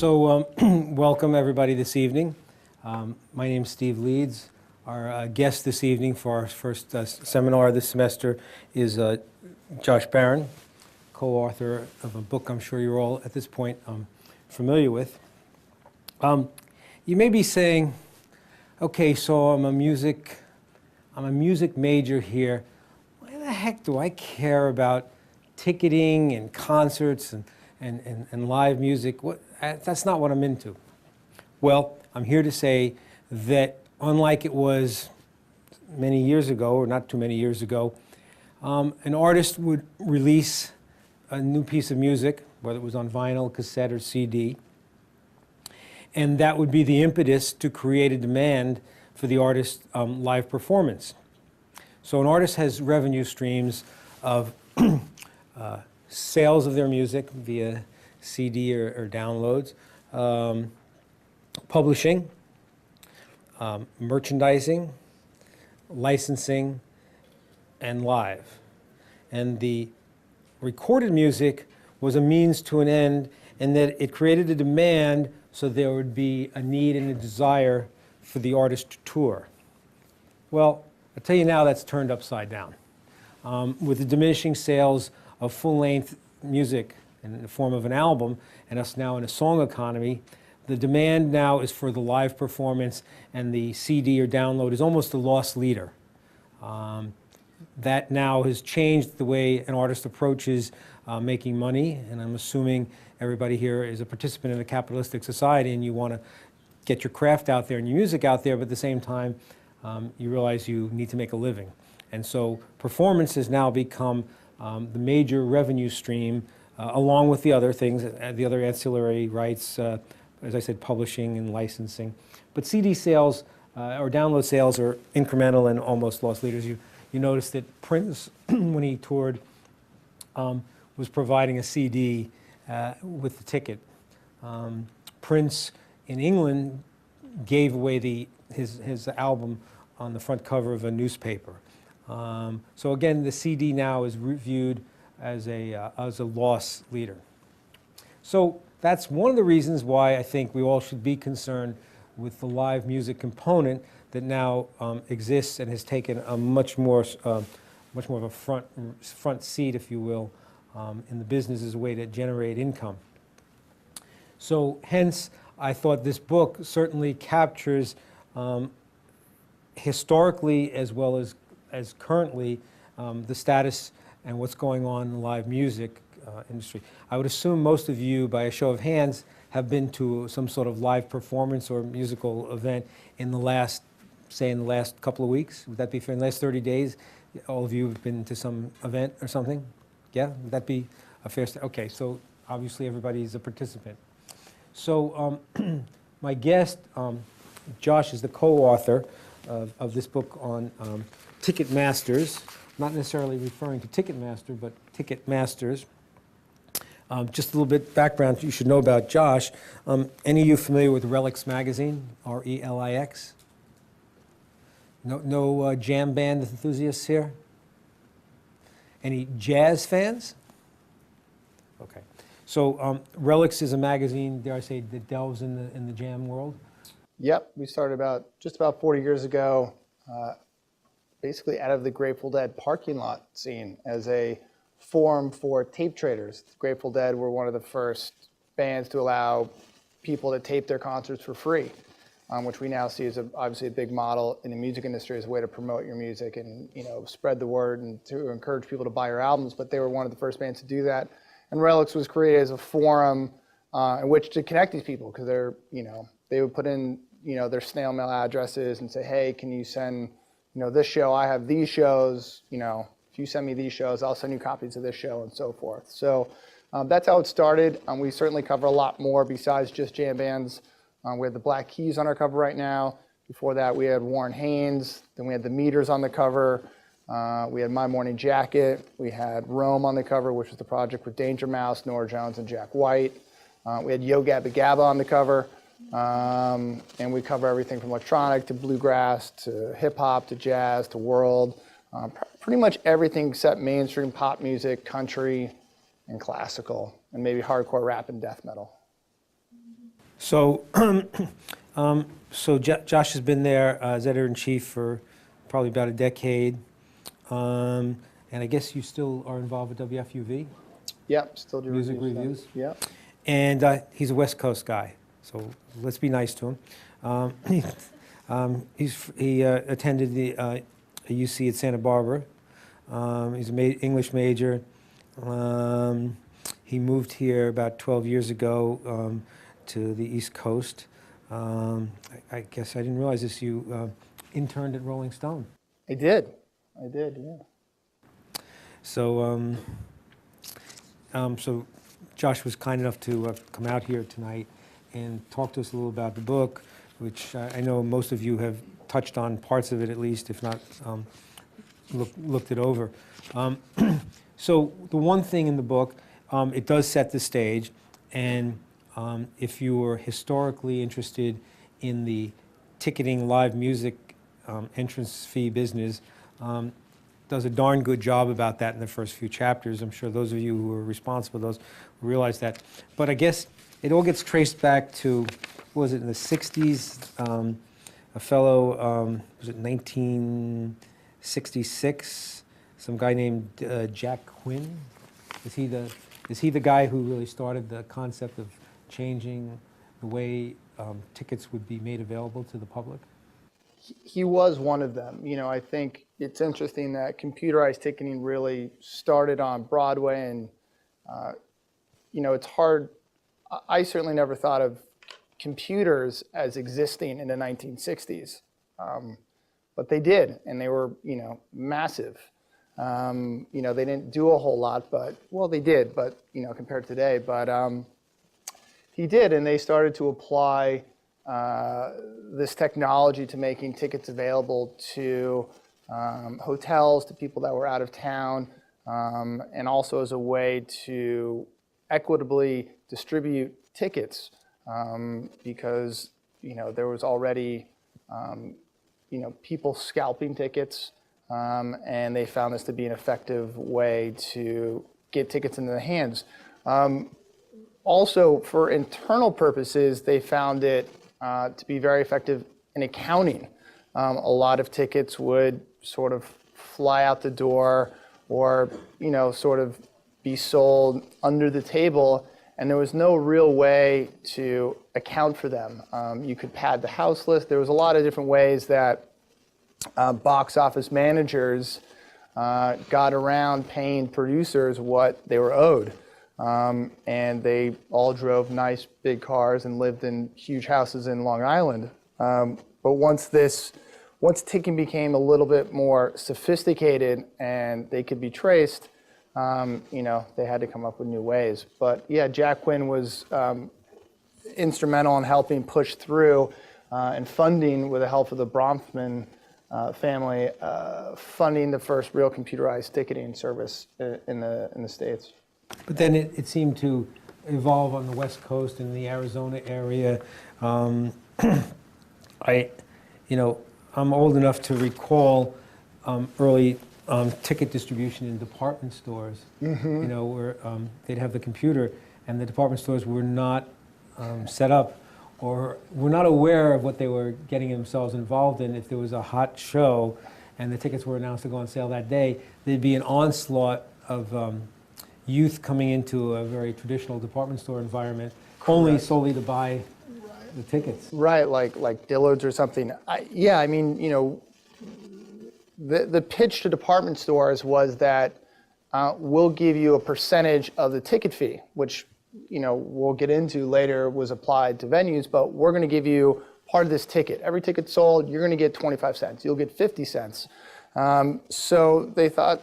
So welcome everybody this evening. My name is Steve Leeds. Our guest this evening for our first seminar this semester is Josh Barron, co-author of a book I'm sure you're all at this point familiar with. You may be saying, okay, so I'm a music major here. Why the heck do I care about ticketing and concerts and live music? That's not what I'm into. Well, I'm here to say that unlike it was many years ago, or not too many years ago, an artist would release a new piece of music, whether it was on vinyl, cassette, or CD, and that would be the impetus to create a demand for the artist's live performance. So an artist has revenue streams of sales of their music via CD or downloads, publishing, merchandising, licensing, and live. And the recorded music was a means to an end in that it created a demand so there would be a need and a desire for the artist to tour. Well, I'll tell you now that's turned upside down. With the diminishing sales of full-length music in the form of an album, and us now in a song economy, the demand now is for the live performance, and the CD or download is almost a lost leader. That now has changed the way an artist approaches making money, and I'm assuming everybody here is a participant in a capitalistic society and you want to get your craft out there and your music out there, but at the same time you realize you need to make a living. And so performance has now become the major revenue stream, along with the other things, the other ancillary rights, as I said, publishing and licensing. But CD sales or download sales are incremental and almost lost leaders. You notice that Prince, when he toured, was providing a CD with the ticket. Prince in England gave away his album on the front cover of a newspaper. So again, the CD now is viewed as a loss leader. So that's one of the reasons why I think we all should be concerned with the live music component that now exists and has taken a much more of a front seat, if you will, in the business as a way to generate income. So hence, I thought this book certainly captures historically as well as currently the status and what's going on in the live music industry. I would assume most of you, by a show of hands, have been to some sort of live performance or musical event in the last couple of weeks. Would that be fair? In the last 30 days, all of you have been to some event or something? Yeah, would that be a fair statement? Okay, so obviously everybody's a participant. So my guest, Josh, is the co-author of this book on Ticket Masters. Not necessarily referring to Ticketmaster, but Ticket Masters. Just a little bit background you should know about Josh. Any of you familiar with Relics magazine, R-E-L-I-X? No jam band enthusiasts here? Any jazz fans? Okay. So Relics is a magazine, dare I say, that delves in the jam world? Yep, we started just about 40 years ago, basically out of the Grateful Dead parking lot scene as a forum for tape traders. The Grateful Dead were one of the first bands to allow people to tape their concerts for free, which we now see as obviously a big model in the music industry as a way to promote your music and spread the word and to encourage people to buy your albums. But they were one of the first bands to do that. And Relics was created as a forum in which to connect these people, because they would put in their snail mail addresses and say, hey, can you send this show? I have these shows. If you send me these shows, I'll send you copies of this show, and so forth. So that's how it started. We certainly cover a lot more besides just jam bands. We have the Black Keys on our cover right now. Before that, we had Warren Haynes. Then we had the Meters on the cover. We had My Morning Jacket. We had Rome on the cover, which was the project with Danger Mouse, Nora Jones, and Jack White. We had Yo Gabba Gabba on the cover. And we cover everything from electronic to bluegrass to hip hop to jazz to world. Pretty much everything except mainstream pop music, country, and classical, and maybe hardcore rap and death metal. So, Josh has been there as editor-in-chief for probably about a decade. And I guess you still are involved with WFUV? Yep, still do Music reviews. reviews? Yep. And he's a West Coast guy, so let's be nice to him. He attended the UC at Santa Barbara. He's an English major. He moved here about 12 years ago to the East Coast. I guess I didn't realize this. You interned at Rolling Stone. I did, yeah. So, so Josh was kind enough to come out here tonight and talk to us a little about the book, which I know most of you have touched on parts of it at least, if not looked it over. So the one thing in the book, it does set the stage, and if you were historically interested in the ticketing live music entrance fee business, does a darn good job about that in the first few chapters. I'm sure those of you who are responsible for those realize that. But I guess it all gets traced back to, what was it, in the 60s? A fellow, was it 1966? Some guy named Jack Quinn. Is he the guy who really started the concept of changing the way tickets would be made available to the public? He was one of them. You know, I think it's interesting that computerized ticketing really started on Broadway, and you know, it's hard. I certainly never thought of computers as existing in the 1960s, but they did, and they were, you know, massive. You know, they didn't do a whole lot, but, well, they did, but, you know, compared to today, but he did, and they started to apply this technology to making tickets available to hotels, to people that were out of town, and also as a way to equitably distribute tickets, because, you know, there was already, you know, people scalping tickets, and they found this to be an effective way to get tickets into the hands. Also, for internal purposes, they found it to be very effective in accounting. A lot of tickets would sort of fly out the door, or, you know, sort of be sold under the table, and there was no real way to account for them. You could pad the house list. There was a lot of different ways that box office managers got around paying producers what they were owed. And they all drove nice big cars and lived in huge houses in Long Island. But once ticketing became a little bit more sophisticated and they could be traced, you know, they had to come up with new ways. But yeah, Jack Quinn was instrumental in helping push through and funding, with the help of the Bronfman family, funding the first real computerized ticketing service in the States. But then it seemed to evolve on the West Coast and the Arizona area. You know, I'm old enough to recall early ticket distribution in department stores. You know, where they'd have the computer, and the department stores were not set up, or were not aware of what they were getting themselves involved in. If there was a hot show and the tickets were announced to go on sale that day, there'd be an onslaught of youth coming into a very traditional department store environment, only solely to buy the tickets. Right, like Dillard's or something. Yeah, I mean, you know, the pitch to department stores was that we'll give you a percentage of the ticket fee, which, you know, we'll get into later was applied to venues, but we're going to give you part of this ticket. Every ticket sold, you're going to get 25 cents. You'll get 50 cents. So they thought,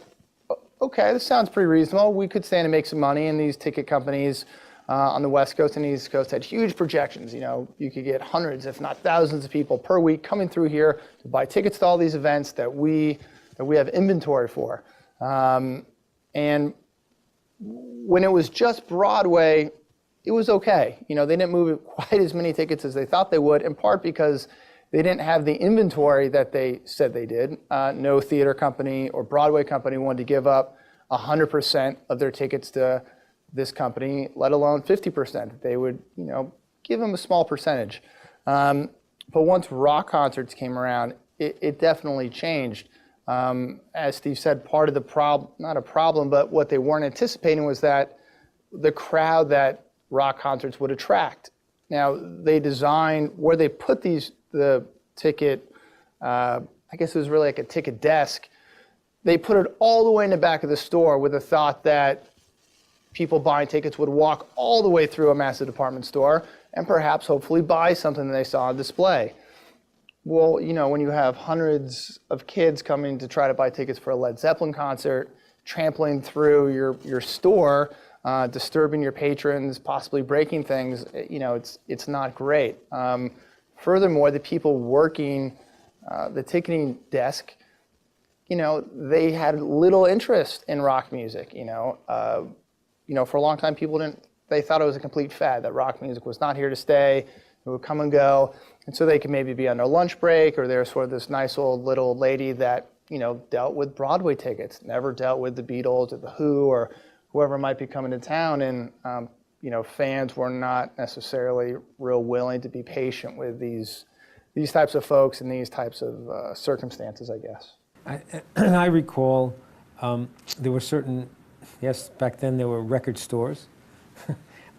okay, this sounds pretty reasonable. We could stand to make some money, and these ticket companies on the West Coast and East Coast had huge projections. You know, you could get hundreds, if not thousands of people per week coming through here to buy tickets to all these events that we have inventory for. And when it was just Broadway, it was okay. You know, they didn't move quite as many tickets as they thought they would, in part because they didn't have the inventory that they said they did. No theater company or Broadway company wanted to give up 100% of their tickets to this company, let alone 50%. They would, you know, give them a small percentage. But once rock concerts came around, it definitely changed. As Steve said, part of the problem, not a problem, but what they weren't anticipating was that the crowd that rock concerts would attract. Now, they designed where they put the ticket, I guess it was really like a ticket desk. They put it all the way in the back of the store with the thought that people buying tickets would walk all the way through a massive department store and perhaps hopefully buy something that they saw on display. Well, you know, when you have hundreds of kids coming to try to buy tickets for a Led Zeppelin concert, trampling through your store, disturbing your patrons, possibly breaking things, you know, it's not great. Furthermore, the people working the ticketing desk, you know, they had little interest in rock music. You know, for a long time, they thought it was a complete fad, that rock music was not here to stay, it would come and go. And so they could maybe be on their lunch break, or they're sort of this nice old little lady that, you know, dealt with Broadway tickets, never dealt with the Beatles or the Who or whoever might be coming to town. And, you know, fans were not necessarily real willing to be patient with these types of folks and these types of circumstances, I guess. I recall there were certain, yes, back then there were record stores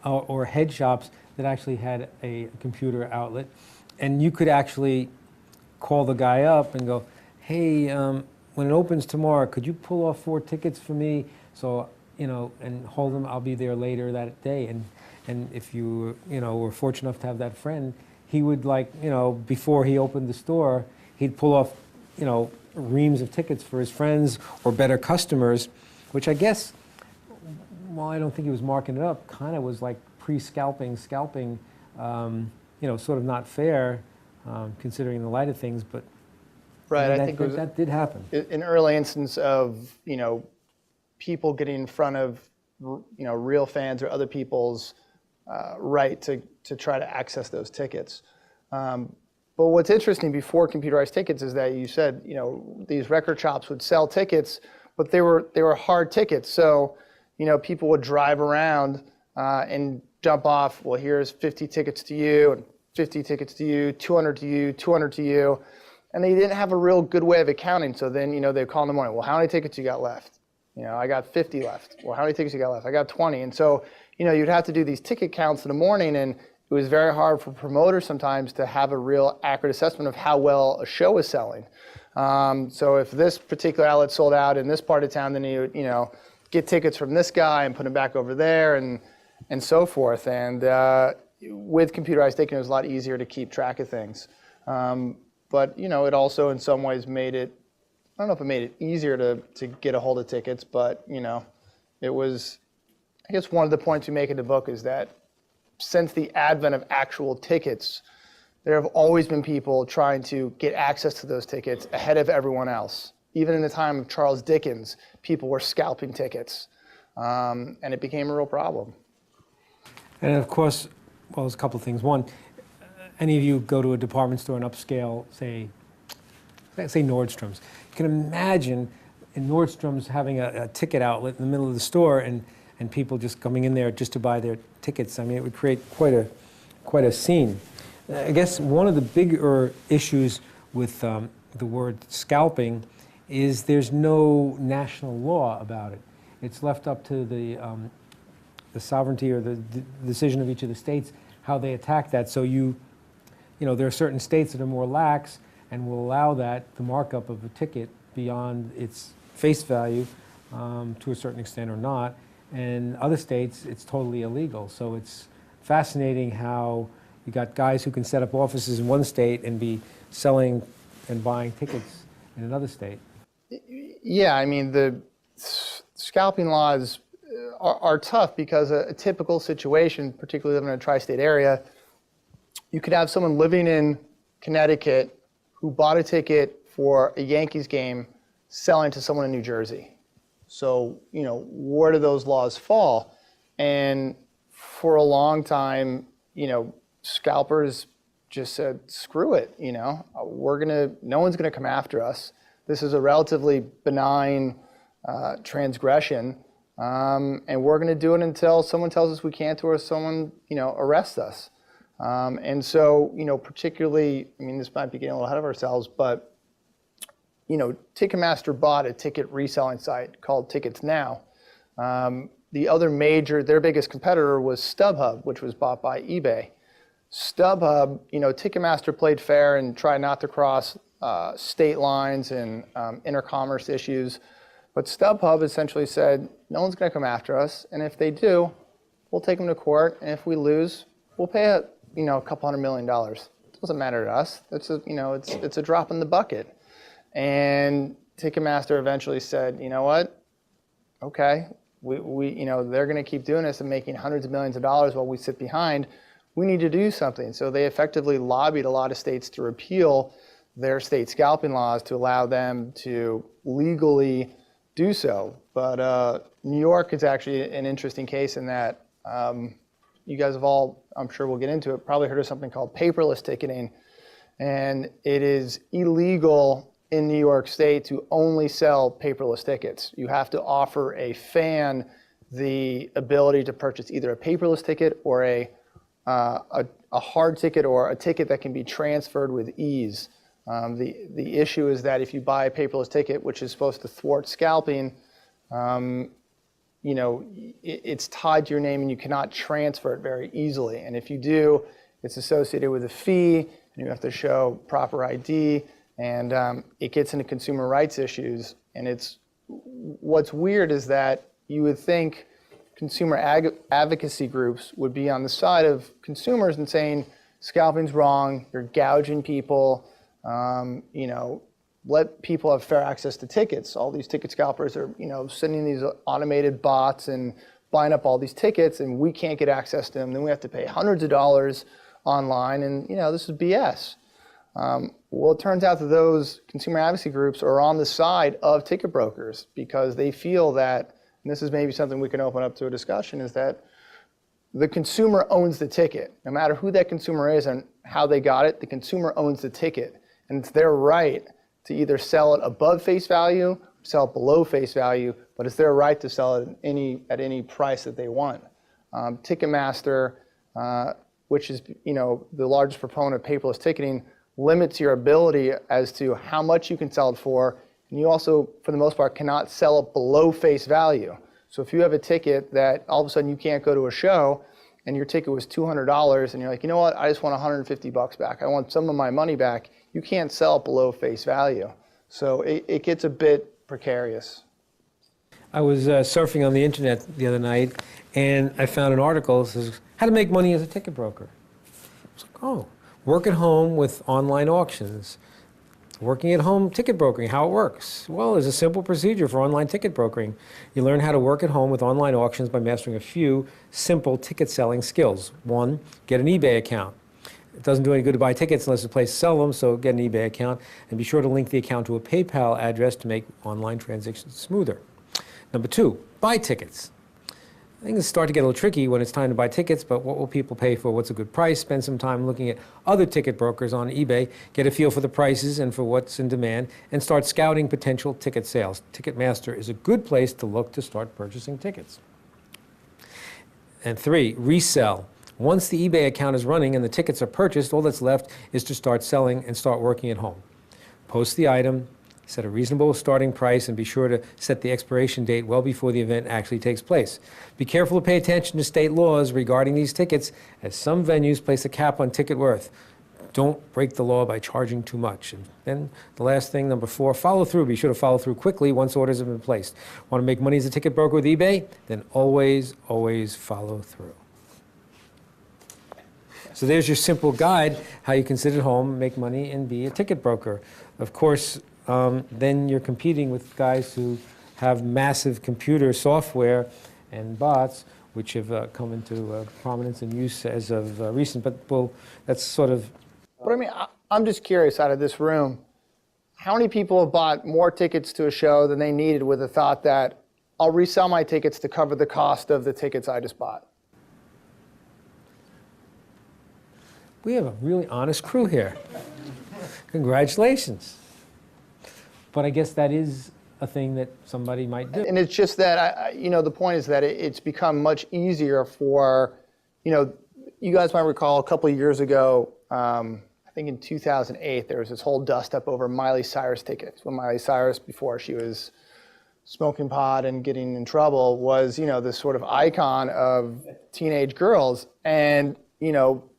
or head shops that actually had a computer outlet. And you could actually call the guy up and go, hey, when it opens tomorrow, could you pull off 4 tickets for me? So, you know, and hold them, I'll be there later that day. And if you, you know, were fortunate enough to have that friend, he would, like, you know, before he opened the store, he'd pull off, you know, reams of tickets for his friends or better customers, which I guess, well, I don't think he was marking it up, kind of was like pre-scalping, you know, sort of not fair, considering the light of things, but right, I think that did happen. An early instance of, you know, people getting in front of, you know, real fans or other people's right to try to access those tickets. But what's interesting before computerized tickets is that you said, you know, these record shops would sell tickets, but they were hard tickets. So, you know, people would drive around and jump off, well, here's 50 tickets to you, and 50 tickets to you, 200 to you, 200 to you. And they didn't have a real good way of accounting. So then, you know, they'd call in the morning, well, how many tickets you got left? You know, I got 50 left. Well, how many tickets you got left? I got 20. And so, you know, you'd have to do these ticket counts in the morning, and it was very hard for promoters sometimes to have a real accurate assessment of how well a show is selling. So if this particular outlet sold out in this part of town, then you know, get tickets from this guy and put them back over there and so forth. And with computerized ticketing, it was a lot easier to keep track of things. But, you know, it also in some ways made it, I don't know if it made it easier to get a hold of tickets, but, you know, it was, I guess one of the points we make in the book is that since the advent of actual tickets, there have always been people trying to get access to those tickets ahead of everyone else. Even in the time of Charles Dickens, people were scalping tickets, and it became a real problem. And of course, well, there's a couple of things. One, any of you go to a department store and upscale, say Nordstrom's. You can imagine in Nordstrom's having a ticket outlet in the middle of the store and people just coming in there just to buy their tickets. I mean, it would create quite a scene. I guess one of the bigger issues with the word scalping is there's no national law about it. It's left up to the sovereignty or the decision of each of the states how they attack that. So you know, there are certain states that are more lax and will allow that, the markup of a ticket beyond its face value to a certain extent or not. And other states, it's totally illegal. So it's fascinating how you got guys who can set up offices in one state and be selling and buying tickets in another state. Yeah, I mean, the scalping laws are tough because a typical situation, particularly living in a tri-state area, you could have someone living in Connecticut who bought a ticket for a Yankees game selling to someone in New Jersey. So, you know, where do those laws fall? And for a long time, you know, scalpers just said, screw it, you know, no one's gonna come after us. This is a relatively benign transgression, and we're gonna do it until someone tells us we can't or someone, you know, arrests us. And so, particularly, I mean, this might be getting a little ahead of ourselves, but, Ticketmaster bought a ticket reselling site called Tickets Now. The other their biggest competitor was StubHub, which was bought by eBay. StubHub, Ticketmaster played fair and tried not to cross state lines and intercommerce issues. But StubHub essentially said, no one's going to come after us. And if they do, we'll take them to court. And if we lose, we'll pay a couple $100 million. It doesn't matter to us. It's a drop in the bucket. And Ticketmaster eventually said, you know what? Okay, they're going to keep doing this and making hundreds of millions of dollars while we sit behind. We need to do something. So they effectively lobbied a lot of states to repeal their state scalping laws to allow them to legally do so. But New York is actually an interesting case in that you guys have all, I'm sure we'll get into it, probably heard of something called paperless ticketing. And it is illegal in New York State to only sell paperless tickets. You have to offer a fan the ability to purchase either a paperless ticket or a hard ticket or a ticket that can be transferred with ease. The issue is that if you buy a paperless ticket, which is supposed to thwart scalping, it's tied to your name and you cannot transfer it very easily. And if you do, it's associated with a fee and you have to show proper ID. And it gets into consumer rights issues. And what's weird is that you would think consumer advocacy groups would be on the side of consumers and saying, scalping's wrong, you're gouging people, let people have fair access to tickets. All these ticket scalpers are, sending these automated bots and buying up all these tickets and we can't get access to them. Then we have to pay hundreds of dollars online and, this is BS. Well, it turns out that those consumer advocacy groups are on the side of ticket brokers because they feel that, and this is maybe something we can open up to a discussion, is that the consumer owns the ticket. No matter who that consumer is and how they got it, the consumer owns the ticket. And it's their right to either sell it above face value, or sell it below face value, but it's their right to sell it at any price that they want. Ticketmaster, which is the largest proponent of paperless ticketing, limits your ability as to how much you can sell it for, and you also, for the most part, cannot sell it below face value. So if you have a ticket that all of a sudden you can't go to a show, and your ticket was $200, and you're like, you know what, I just want $150 back. I want some of my money back. You can't sell it below face value. So it gets a bit precarious. I was surfing on the internet the other night, and I found an article that says, how to make money as a ticket broker. I was like, oh. Work at home with online auctions. Working at home ticket brokering, how it works. Well, there's a simple procedure for online ticket brokering. You learn how to work at home with online auctions by mastering a few simple ticket selling skills. 1, get an eBay account. It doesn't do any good to buy tickets unless there's a place to sell them, so get an eBay account. And be sure to link the account to a PayPal address to make online transactions smoother. Number 2, buy tickets. Things start to get a little tricky when it's time to buy tickets, but what will people pay for? What's a good price? Spend some time looking at other ticket brokers on eBay, get a feel for the prices and for what's in demand, and start scouting potential ticket sales. Ticketmaster is a good place to look to start purchasing tickets. And 3, resell. Once the eBay account is running and the tickets are purchased, all that's left is to start selling and start working at home. Post the item, set a reasonable starting price, and be sure to set the expiration date well before the event actually takes place. Be careful to pay attention to state laws regarding these tickets, as some venues place a cap on ticket worth. Don't break the law by charging too much. And then the last thing, number 4, follow through. Be sure to follow through quickly once orders have been placed. Want to make money as a ticket broker with eBay? Then always, always follow through. So there's your simple guide, how you can sit at home, make money, and be a ticket broker. Of course, then you're competing with guys who have massive computer software and bots, which have come into prominence and use as of recent. But that's sort of... But I mean, I'm just curious, out of this room, how many people have bought more tickets to a show than they needed with the thought that I'll resell my tickets to cover the cost of the tickets I just bought? We have a really honest crew here. Congratulations. But I guess that is a thing that somebody might do. And it's just that, the point is that it's become much easier for, you guys might recall a couple of years ago, I think in 2008, there was this whole dust up over Miley Cyrus tickets. When Miley Cyrus, before she was smoking pot and getting in trouble, was, this sort of icon of teenage girls. And,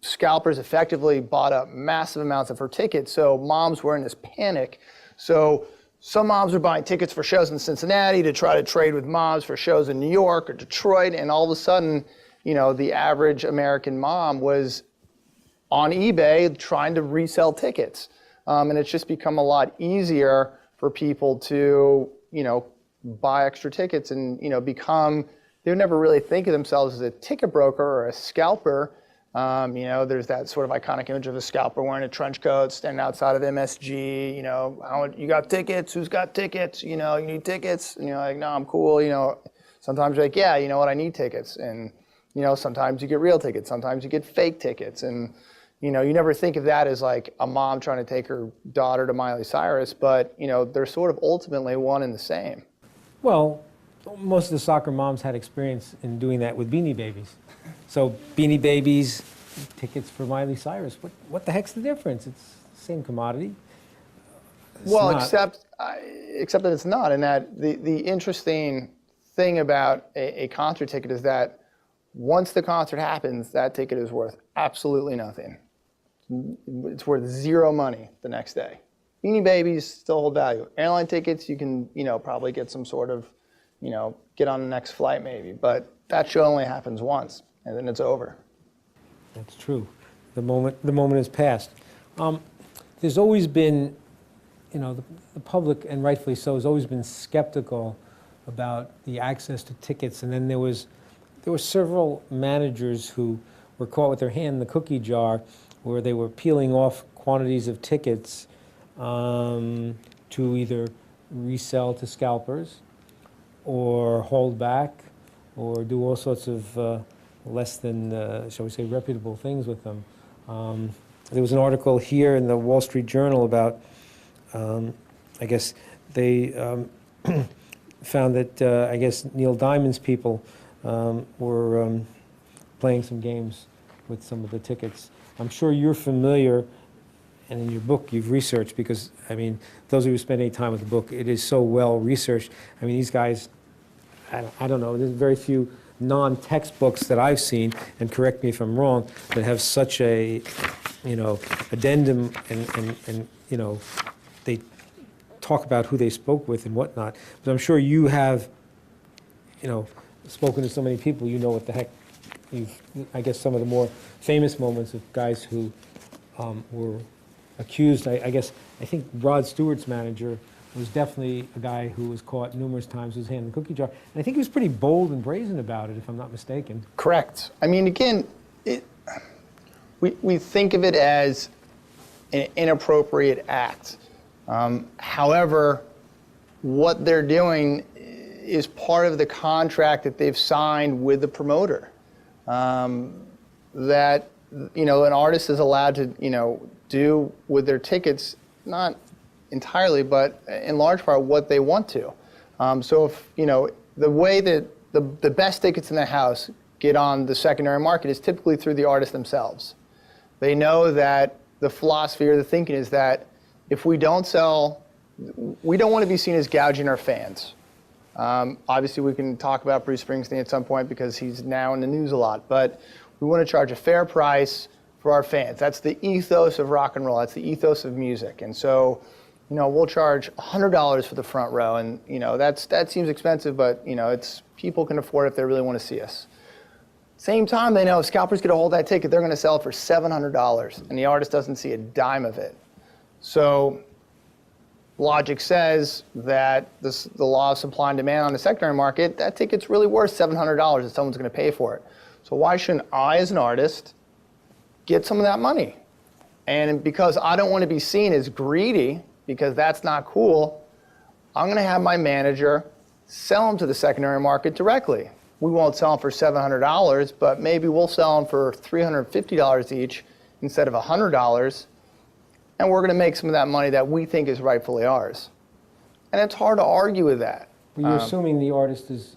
scalpers effectively bought up massive amounts of her tickets. So moms were in this panic. So some moms were buying tickets for shows in Cincinnati to try to trade with moms for shows in New York or Detroit. And all of a sudden, the average American mom was on eBay trying to resell tickets. And it's just become a lot easier for people to, buy extra tickets and, they would never really think of themselves as a ticket broker or a scalper. There's that sort of iconic image of a scalper wearing a trench coat, standing outside of MSG, you got tickets? Who's got tickets? You need tickets? And you're like, no, I'm cool. Sometimes you're like, yeah, you know what, I need tickets. And, sometimes you get real tickets. Sometimes you get fake tickets. And, you never think of that as like a mom trying to take her daughter to Miley Cyrus, but, they're sort of ultimately one and the same. Well, most of the soccer moms had experience in doing that with Beanie Babies. So Beanie Babies, tickets for Miley Cyrus. What the heck's the difference? It's the same commodity. Except that it's not, and that the interesting thing about a concert ticket is that once the concert happens, that ticket is worth absolutely nothing. It's worth zero money the next day. Beanie Babies still hold value. Airline tickets, you can, probably get some sort of, get on the next flight maybe. But that show only happens once, and then it's over. That's true. The moment has passed. There's always been, the public, and rightfully so, has always been skeptical about the access to tickets. And then there were several managers who were caught with their hand in the cookie jar, where they were peeling off quantities of tickets to either resell to scalpers or hold back or do all sorts of less than, shall we say, reputable things with them. There was an article here in the Wall Street Journal about, I guess they found that, I guess, Neil Diamond's people were playing some games with some of the tickets. I'm sure you're familiar, and in your book you've researched, because, those of you who spend any time with the book, it is so well researched. These guys, I don't know, there's very few non-textbooks that I've seen, and correct me if I'm wrong, that have such a, addendum and they talk about who they spoke with and whatnot. But I'm sure you have, spoken to so many people, what the heck, I guess some of the more famous moments of guys who were accused. I think Rod Stewart's manager was definitely a guy who was caught numerous times with his hand in the cookie jar. And I think he was pretty bold and brazen about it, if I'm not mistaken. Correct. Again, we think of it as an inappropriate act. However, what they're doing is part of the contract that they've signed with the promoter. That, an artist is allowed to, do with their tickets, not entirely, but in large part what they want to. So if, the way that the best tickets in the house get on the secondary market is typically through the artists themselves. They know that the philosophy or the thinking is that if we don't sell, we don't want to be seen as gouging our fans. Obviously, we can talk about Bruce Springsteen at some point because he's now in the news a lot, but we want to charge a fair price for our fans. That's the ethos of rock and roll. That's the ethos of music. And so, we'll charge $100 for the front row, and that seems expensive, but it's people can afford it if they really want to see us. Same time, they know if scalpers get a hold of that ticket, they're going to sell it for $700, and the artist doesn't see a dime of it. So logic says that the law of supply and demand on the secondary market, that ticket's really worth $700 if someone's going to pay for it. So why shouldn't I, as an artist, get some of that money? And because I don't want to be seen as greedy, because that's not cool, I'm going to have my manager sell them to the secondary market directly. We won't sell them for $700, but maybe we'll sell them for $350 each instead of $100, and we're going to make some of that money that we think is rightfully ours. And it's hard to argue with that. Well, you're assuming the artist is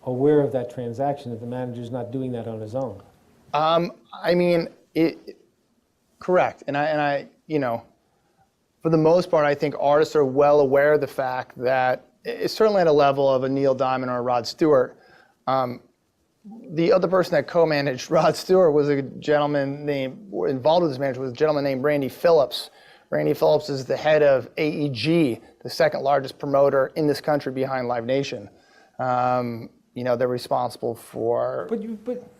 aware of that transaction, that the manager's not doing that on his own. I mean, correct. And I, for the most part, I think artists are well aware of the fact that it's certainly at a level of a Neil Diamond or a Rod Stewart. The other person that co-managed Rod Stewart was a gentleman involved with this management was a gentleman named Randy Phillips. Randy Phillips is the head of AEG, the second largest promoter in this country behind Live Nation. They're responsible for. But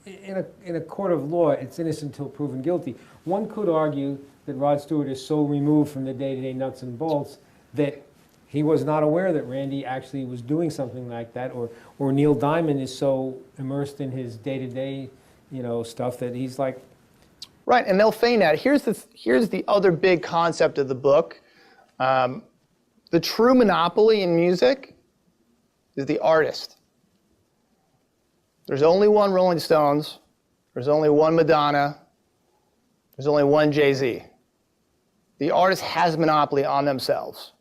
in a court of law, it's innocent until proven guilty. One could argue that Rod Stewart is so removed from the day-to-day nuts and bolts that he was not aware that Randy actually was doing something like that, or Neil Diamond is so immersed in his day-to-day, stuff that he's like. Right, and they'll feign that. Here's the other big concept of the book. The true monopoly in music is the artist. There's only one Rolling Stones. There's only one Madonna. There's only one Jay-Z. The artist has monopoly on themselves.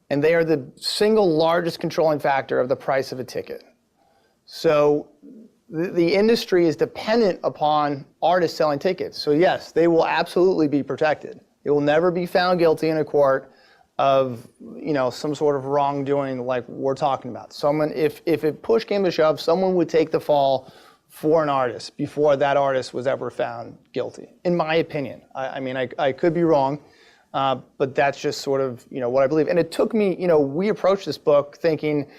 And they are the single largest controlling factor of the price of a ticket. So the industry is dependent upon artists selling tickets. So yes, they will absolutely be protected. They will never be found guilty in a court of some sort of wrongdoing like we're talking about. Someone, if it push came to shove, someone would take the fall for an artist before that artist was ever found guilty, in my opinion. I could be wrong, but that's just sort of what I believe. And it took me, we approached this book thinking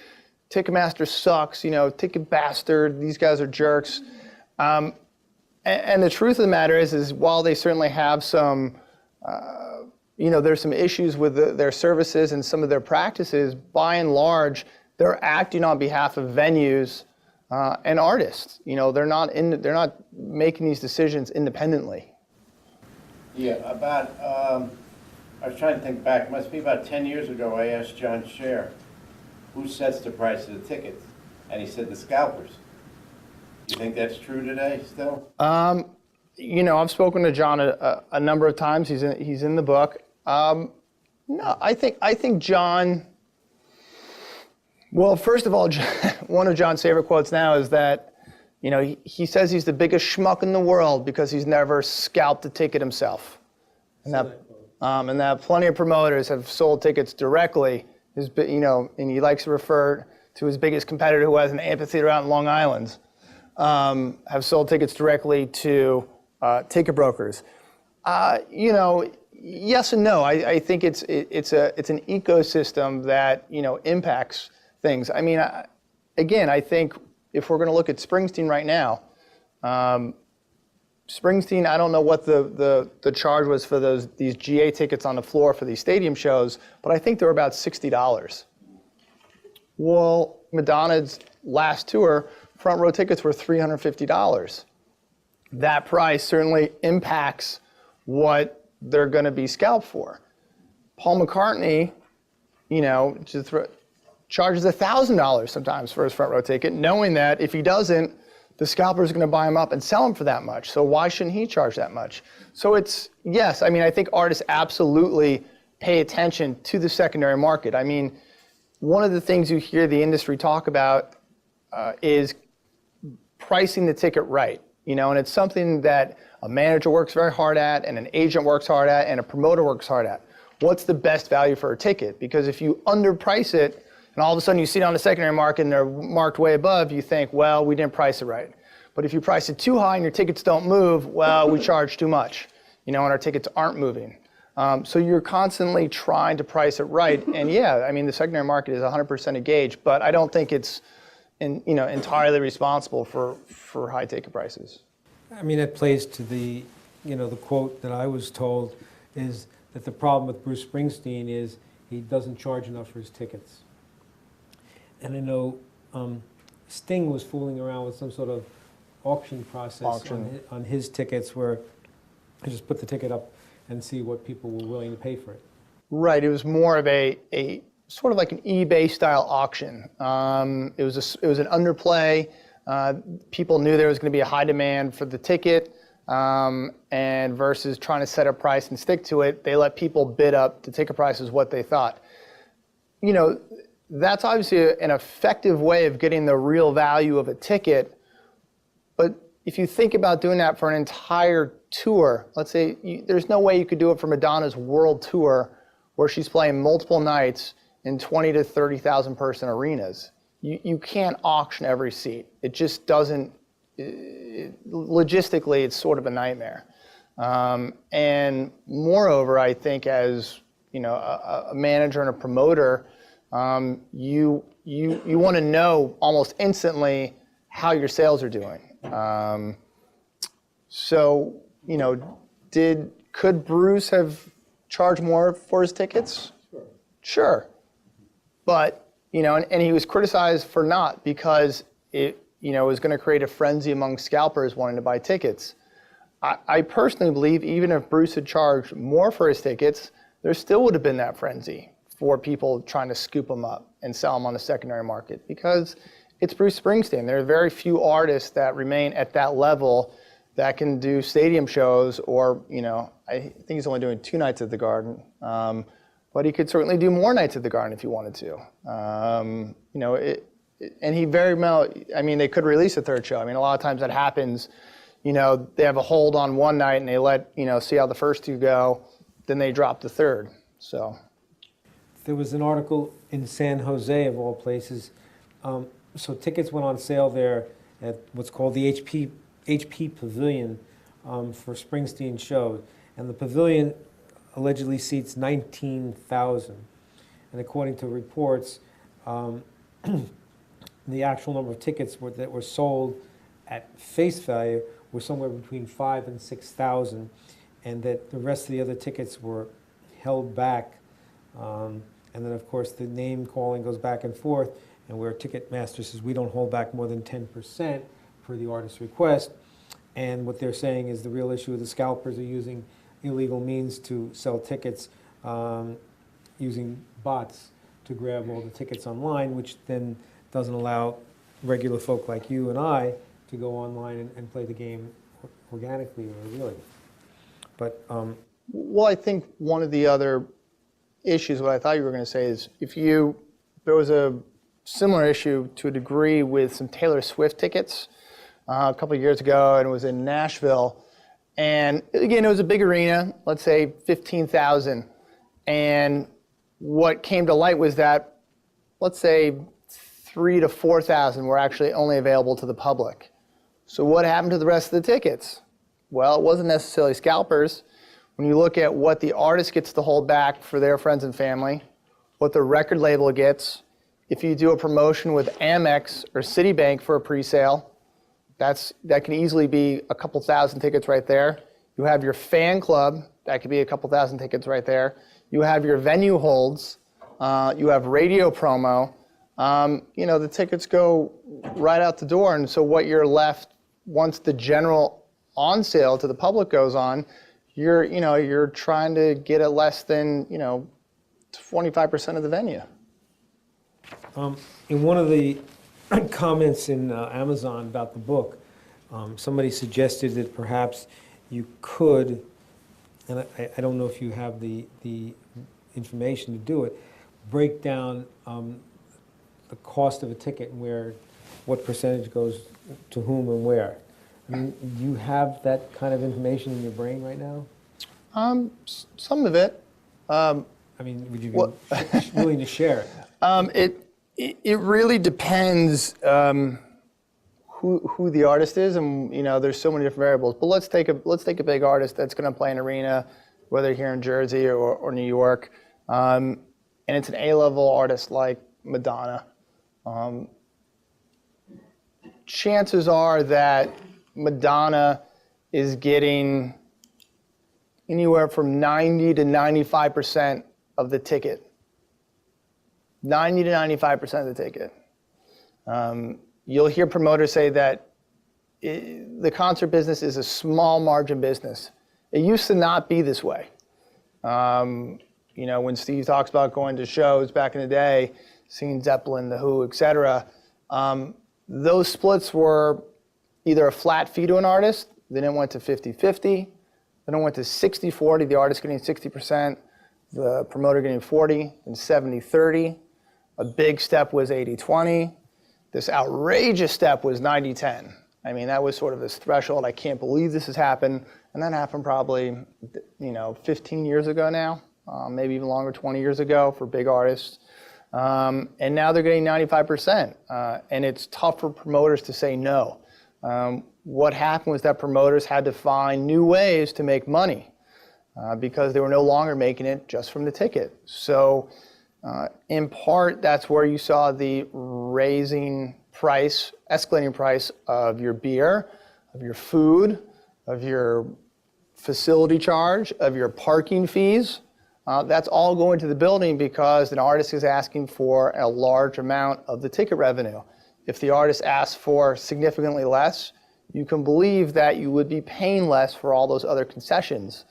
Ticketmaster sucks, Ticket Bastard, these guys are jerks. And the truth of the matter is while they certainly have some, there's some issues with their services and some of their practices, by and large, they're acting on behalf of venues and artists. They're not making these decisions independently. Yeah, I was trying to think back, it must be about 10 years ago, I asked John Scher, who sets the price of the tickets? And he said the scalpers. Do you think that's true today still? I've spoken to John a number of times. He's in the book. No, I think John. Well, first of all, one of John's favorite quotes now is that, he says he's the biggest schmuck in the world because he's never scalped a ticket himself, and that plenty of promoters have sold tickets directly. And he likes to refer to his biggest competitor, who has an amphitheater out in Long Island, have sold tickets directly to ticket brokers. Yes and no. I think it's an ecosystem that impacts things. I think if we're going to look at Springsteen right now, Springsteen, I don't know what the charge was for these GA tickets on the floor for these stadium shows, but I think they were about $60. Well, Madonna's last tour, front row tickets were $350. That price certainly impacts what they're going to be scalped for. Paul McCartney, charges $1,000 sometimes for his front row ticket, knowing that if he doesn't, the scalper is going to buy him up and sell him for that much. So why shouldn't he charge that much? So yes, I think artists absolutely pay attention to the secondary market. One of the things you hear the industry talk about is pricing the ticket right. And it's something that a manager works very hard at, and an agent works hard at, and a promoter works hard at. What's the best value for a ticket? Because if you underprice it, and all of a sudden you see it on the secondary market and they're marked way above, you think, well, we didn't price it right. But if you price it too high and your tickets don't move, well, we charge too much, and our tickets aren't moving. So you're constantly trying to price it right. And yeah, the secondary market is 100% a gauge, but I don't think it's entirely responsible for high ticket prices. It plays to the quote that I was told is that the problem with Bruce Springsteen is he doesn't charge enough for his tickets. And I know Sting was fooling around with some sort of auction process on his tickets where I just put the ticket up and see what people were willing to pay for it. Right. It was more of a sort of like an eBay style auction. It was an underplay. People knew there was going to be a high demand for the ticket, and versus trying to set a price and stick to it, they let people bid up the ticket prices what they thought. That's obviously an effective way of getting the real value of a ticket, but if you think about doing that for an entire tour, let's say there's no way you could do it for Madonna's world tour where she's playing multiple nights in 20 to 30,000 person arenas. You can't auction every seat. It just doesn't, logistically, it's sort of a nightmare. And moreover, I think as a manager and a promoter, you want to know almost instantly how your sales are doing. So, could Bruce have charged more for his tickets? Sure. But, and he was criticized for not, because it, was going to create a frenzy among scalpers wanting to buy tickets. I personally believe even if Bruce had charged more for his tickets, there still would have been that frenzy for people trying to scoop them up and sell them on the secondary market, because it's Bruce Springsteen. There are very few artists that remain at that level that can do stadium shows, or, I think he's only doing 2 nights at the Garden. But he could certainly do more nights at the Garden if he wanted to. And he very well, they could release a 3rd show. A lot of times that happens. They have a hold on one night and they let, see how the first 2 go, then they drop the 3rd. So There was an article in San Jose, of all places. So tickets went on sale there at what's called the HP Pavilion for Springsteen shows. And the pavilion allegedly seats 19,000. And according to reports, the actual number of tickets that were sold at face value were somewhere between 5,000 and 6,000, and that the rest of the other tickets were held back. And then, of course, the name calling goes back and forth, and where Ticketmaster says we don't hold back more than 10% per the artist's request. And what they're saying is the real issue of the scalpers are using illegal means to sell tickets, using bots to grab all the tickets online, which then doesn't allow regular folk like you and I to go online and play the game organically or really. But well, I think one of the other issues, what I thought you were going to say, is there was a similar issue to a degree with some Taylor Swift tickets a couple of years ago, and it was in Nashville. And again, it was a big arena, let's say 15,000. And what came to light was that, let's say 3,000 to 4,000 were actually only available to the public. So what happened to the rest of the tickets? Well, it wasn't necessarily scalpers. When you look at what the artist gets to hold back for their friends and family, what the record label gets, if you do a promotion with Amex or Citibank for a pre-sale, that can easily be a couple thousand tickets right there. You have your fan club, that could be a couple thousand tickets right there. You have your venue holds, you have radio promo. The tickets go right out the door, and so what you're left once the general on sale to the public goes on, you're trying to get it less than 25% of the venue. In one of the comments in Amazon about the book, somebody suggested that perhaps you could, and I don't know if you have the information to do it, break down the cost of a ticket and what percentage goes to whom and where. Do you have that kind of information in your brain right now? Some of it. Would you be willing to share it? It really depends who the artist is, and there's so many different variables. But let's take a big artist that's going to play an arena, whether here in Jersey or New York, and it's an A-level artist like Madonna. Chances are that Madonna is getting anywhere from 90 to 95% of the ticket. 90 to 95% of the ticket. You'll hear promoters say that the concert business is a small margin business. It used to not be this way. When Steve talks about going to shows back in the day, seeing Zeppelin, The Who, etc., those splits were either a flat fee to an artist, then it went to 50-50, then it went to 60-40, the artist getting 60%, the promoter getting 40, and 70-30. A big step was 80-20. This outrageous step was 90-10. I mean, that was sort of this threshold. I can't believe this has happened. And that happened probably, 15 years ago now, maybe even longer, 20 years ago for big artists. And now they're getting 95%. And it's tough for promoters to say no. What happened was that promoters had to find new ways to make money because they were no longer making it just from the ticket. So in part, that's where you saw the escalating price of your beer, of your food, of your facility charge, of your parking fees. That's all going to the building because an artist is asking for a large amount of the ticket revenue. If the artist asks for significantly less, you can believe that you would be paying less for all those other concessions.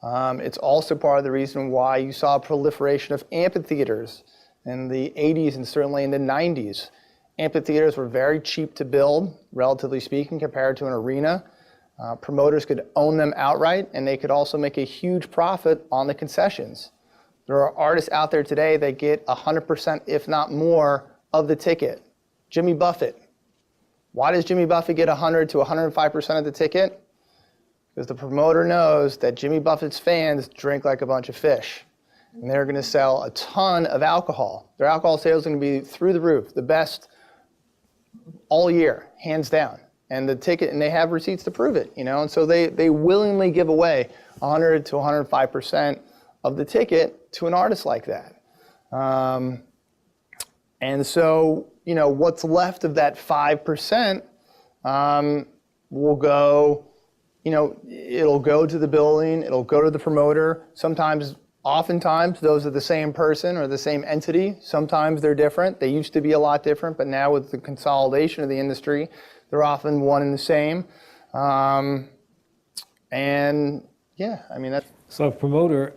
It's also part of the reason why you saw a proliferation of amphitheaters in the 80s and certainly in the 90s. Amphitheaters were very cheap to build, relatively speaking, compared to an arena. Promoters could own them outright, and they could also make a huge profit on the concessions. There are artists out there today that get 100%, if not more, of the ticket. Jimmy Buffett. Why does Jimmy Buffett get 100 to 105% of the ticket? Because the promoter knows that Jimmy Buffett's fans drink like a bunch of fish. And they're going to sell a ton of alcohol. Their alcohol sales are going to be through the roof, the best all year, hands down. And the ticket, and they have receipts to prove it, and so they willingly give away 100 to 105% of the ticket to an artist like that. And so, what's left of that 5% will go, it'll go to the building, it'll go to the promoter. Oftentimes, those are the same person or the same entity. Sometimes they're different. They used to be a lot different, but now with the consolidation of the industry, they're often one and the same. And yeah, I mean, that's... So a promoter,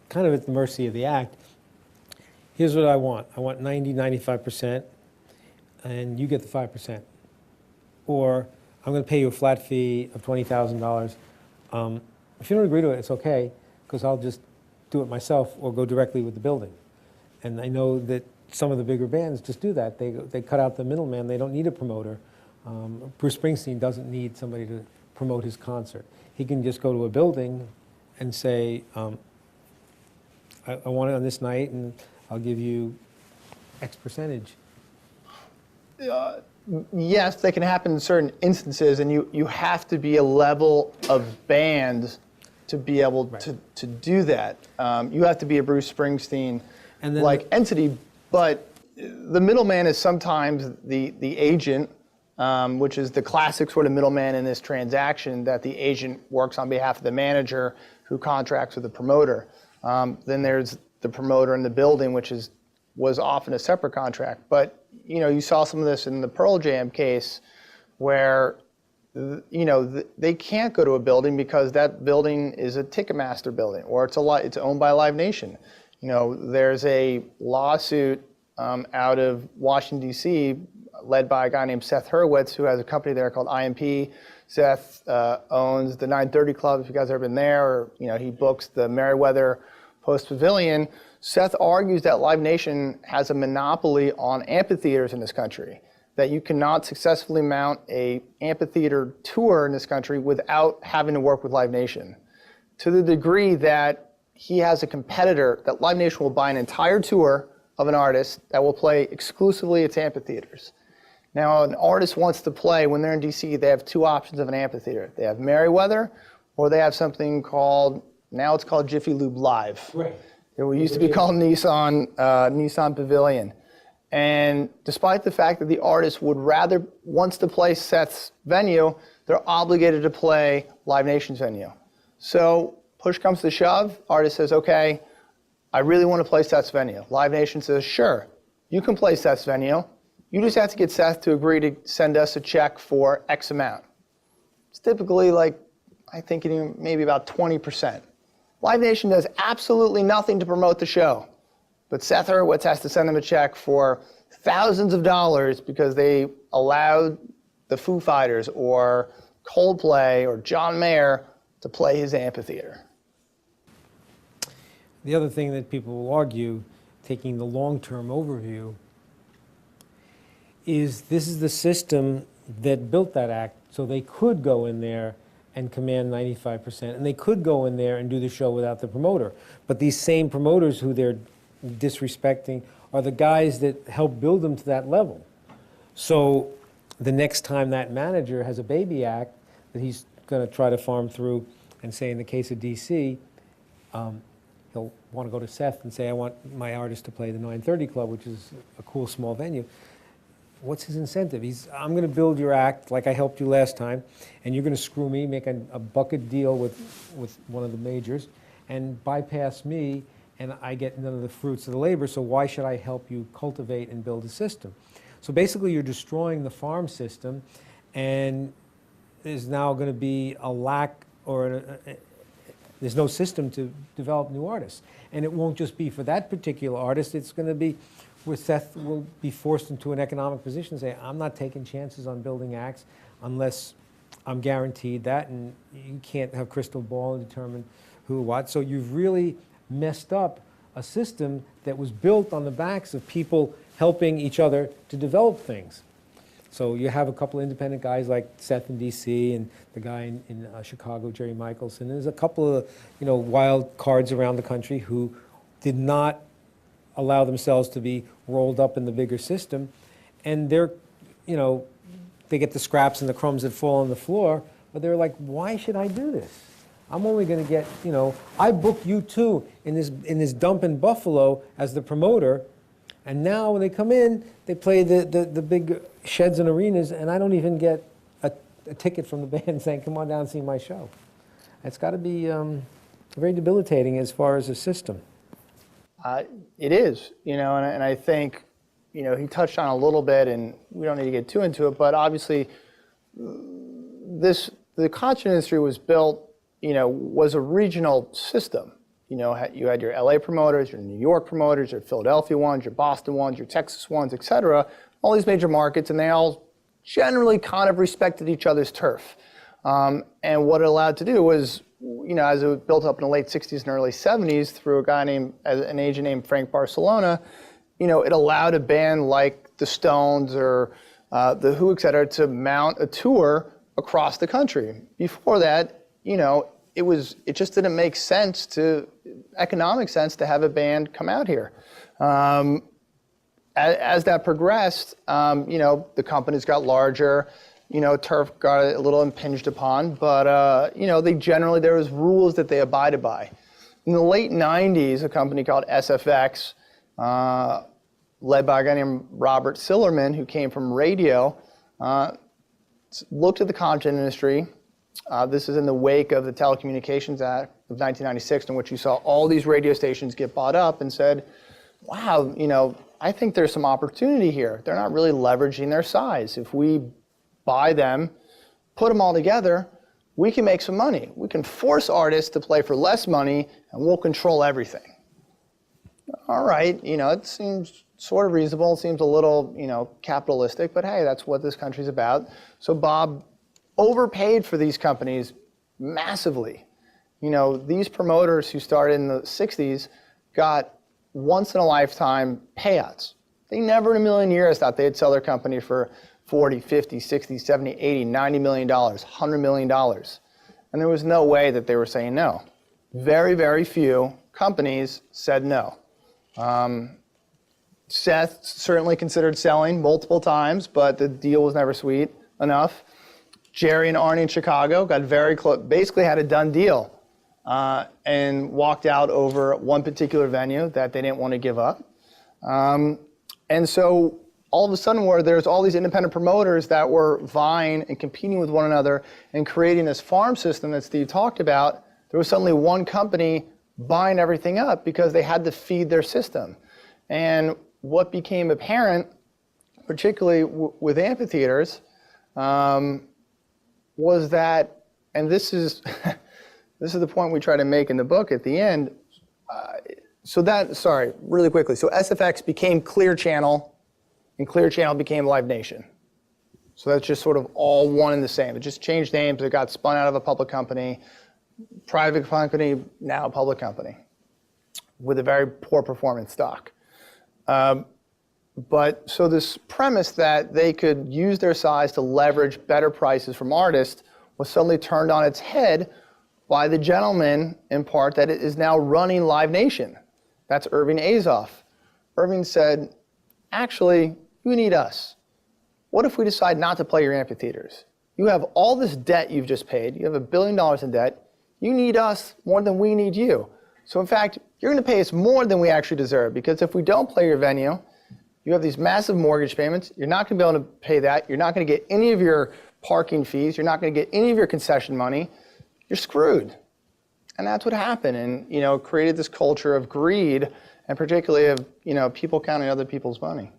kind of at the mercy of the act, here's what I want. I want 90, 95%, and you get the 5%. Or I'm going to pay you a flat fee of $20,000. If you don't agree to it, it's okay, because I'll just do it myself or go directly with the building. And I know that some of the bigger bands just do that. They cut out the middleman. They don't need a promoter. Bruce Springsteen doesn't need somebody to promote his concert. He can just go to a building and say, I want it on this night, and I'll give you X percentage. Yes, that can happen in certain instances, and you have to be a level of band to be able to do that. You have to be a Bruce Springsteen-like entity, but the middleman is sometimes the agent, which is the classic sort of middleman in this transaction, that the agent works on behalf of the manager who contracts with the promoter. Then there's the promoter in the building, which was often a separate contract. But you saw some of this in the Pearl Jam case, where they can't go to a building because that building is a Ticketmaster building, or it's owned by Live Nation. There's a lawsuit out of Washington, D.C., led by a guy named Seth Hurwitz, who has a company there called IMP. Seth owns the 930 Club, if you guys have ever been there, or he books the Merriweather Post Pavilion. Seth argues that Live Nation has a monopoly on amphitheaters in this country, that you cannot successfully mount a amphitheater tour in this country without having to work with Live Nation, to the degree that he has a competitor that Live Nation will buy an entire tour of an artist that will play exclusively at amphitheaters. Now, an artist wants to play, when they're in DC, they have two options of an amphitheater. They have Merriweather, or they have something called, now it's called Jiffy Lube Live. Right. It used to be called Nissan Pavilion. And despite the fact that the artist wants to play Seth's venue, they're obligated to play Live Nation's venue. So push comes to shove, artist says, okay, I really want to play Seth's venue. Live Nation says, sure, you can play Seth's venue. You just have to get Seth to agree to send us a check for X amount. It's typically I think maybe about 20%. Live Nation does absolutely nothing to promote the show. But Seth Hurwitz has to send them a check for thousands of dollars because they allowed the Foo Fighters or Coldplay or John Mayer to play his amphitheater. The other thing that people will argue, taking the long-term overview, is this is the system that built that act, so they could go in there and command 95%, and they could go in there and do the show without the promoter. But these same promoters who they're disrespecting are the guys that help build them to that level. So the next time that manager has a baby act that he's going to try to farm through, and say in the case of DC, he'll want to go to Seth and say, I want my artist to play the 930 Club, which is a cool small venue. What's his incentive? I'm going to build your act like I helped you last time, and you're going to screw me, make a bucket deal with one of the majors, and bypass me, and I get none of the fruits of the labor, so why should I help you cultivate and build a system? So basically you're destroying the farm system, and there's now going to be a lack, or there's no system to develop new artists. And it won't just be for that particular artist, it's going to be where Seth will be forced into an economic position and say, I'm not taking chances on building acts unless I'm guaranteed that, and you can't have crystal ball and determine who or what. So you've really messed up a system that was built on the backs of people helping each other to develop things. So you have a couple of independent guys like Seth in DC and the guy in Chicago, Jerry Michelson. There's a couple of wild cards around the country who did not allow themselves to be rolled up in the bigger system, and they're, they get the scraps and the crumbs that fall on the floor, but they're like, why should I do this? I'm only going to get, I booked you two in this dump in Buffalo as the promoter, and now when they come in, they play the big sheds and arenas, and I don't even get a ticket from the band saying, come on down and see my show. It's got to be very debilitating as far as a system. It is, and I think, he touched on a little bit, and we don't need to get too into it, but obviously the concert industry was built, was a regional system. You had your LA promoters, your New York promoters, your Philadelphia ones, your Boston ones, your Texas ones, et cetera, all these major markets, and they all generally kind of respected each other's turf. And what it allowed to do was, as it built up in the late 60s and early 70s through an agent named Frank Barcelona, it allowed a band like the Stones or the Who, et cetera, to mount a tour across the country. Before that, it just didn't make economic sense to have a band come out here. As that progressed, the companies got larger. Turf got a little impinged upon, but there was rules that they abided by. In the late 90s, a company called SFX, led by a guy named Robert Sillerman, who came from radio, looked at the content industry. This is in the wake of the Telecommunications Act of 1996, in which you saw all these radio stations get bought up, and said, wow, I think there's some opportunity here. They're not really leveraging their size. If we buy them, put them all together, we can make some money. We can force artists to play for less money, and we'll control everything. All right, it seems sort of reasonable. It seems a little, capitalistic, but hey, that's what this country's about. So Bob overpaid for these companies massively. These promoters who started in the 60s got once-in-a-lifetime payouts. They never in a million years thought they'd sell their company for 40, 50, 60, 70, 80, $90 million, $100 million. And there was no way that they were saying no. Very, very few companies said no. Seth certainly considered selling multiple times, but the deal was never sweet enough. Jerry and Arnie in Chicago got very close, basically had a done deal, and walked out over one particular venue that they didn't want to give up. And so all of a sudden, where there's all these independent promoters that were vying and competing with one another and creating this farm system that Steve talked about, there was suddenly one company buying everything up because they had to feed their system. And what became apparent, particularly with amphitheaters, was that, and this is the point we try to make in the book at the end. Really quickly. So SFX became Clear Channel, and Clear Channel became Live Nation. So that's just sort of all one and the same. It just changed names. It got spun out of a public company, private company, now a public company, with a very poor performance stock. But so this premise that they could use their size to leverage better prices from artists was suddenly turned on its head by the gentleman, in part, that is now running Live Nation. That's Irving Azoff. Irving said, actually, you need us. What if we decide not to play your amphitheaters? You have all this debt you've just paid. You have $1 billion in debt. You need us more than we need you. So in fact, you're going to pay us more than we actually deserve, because if we don't play your venue, you have these massive mortgage payments. You're not going to be able to pay that. You're not going to get any of your parking fees. You're not going to get any of your concession money. You're screwed. And that's what happened, and created this culture of greed, and particularly of people counting other people's money.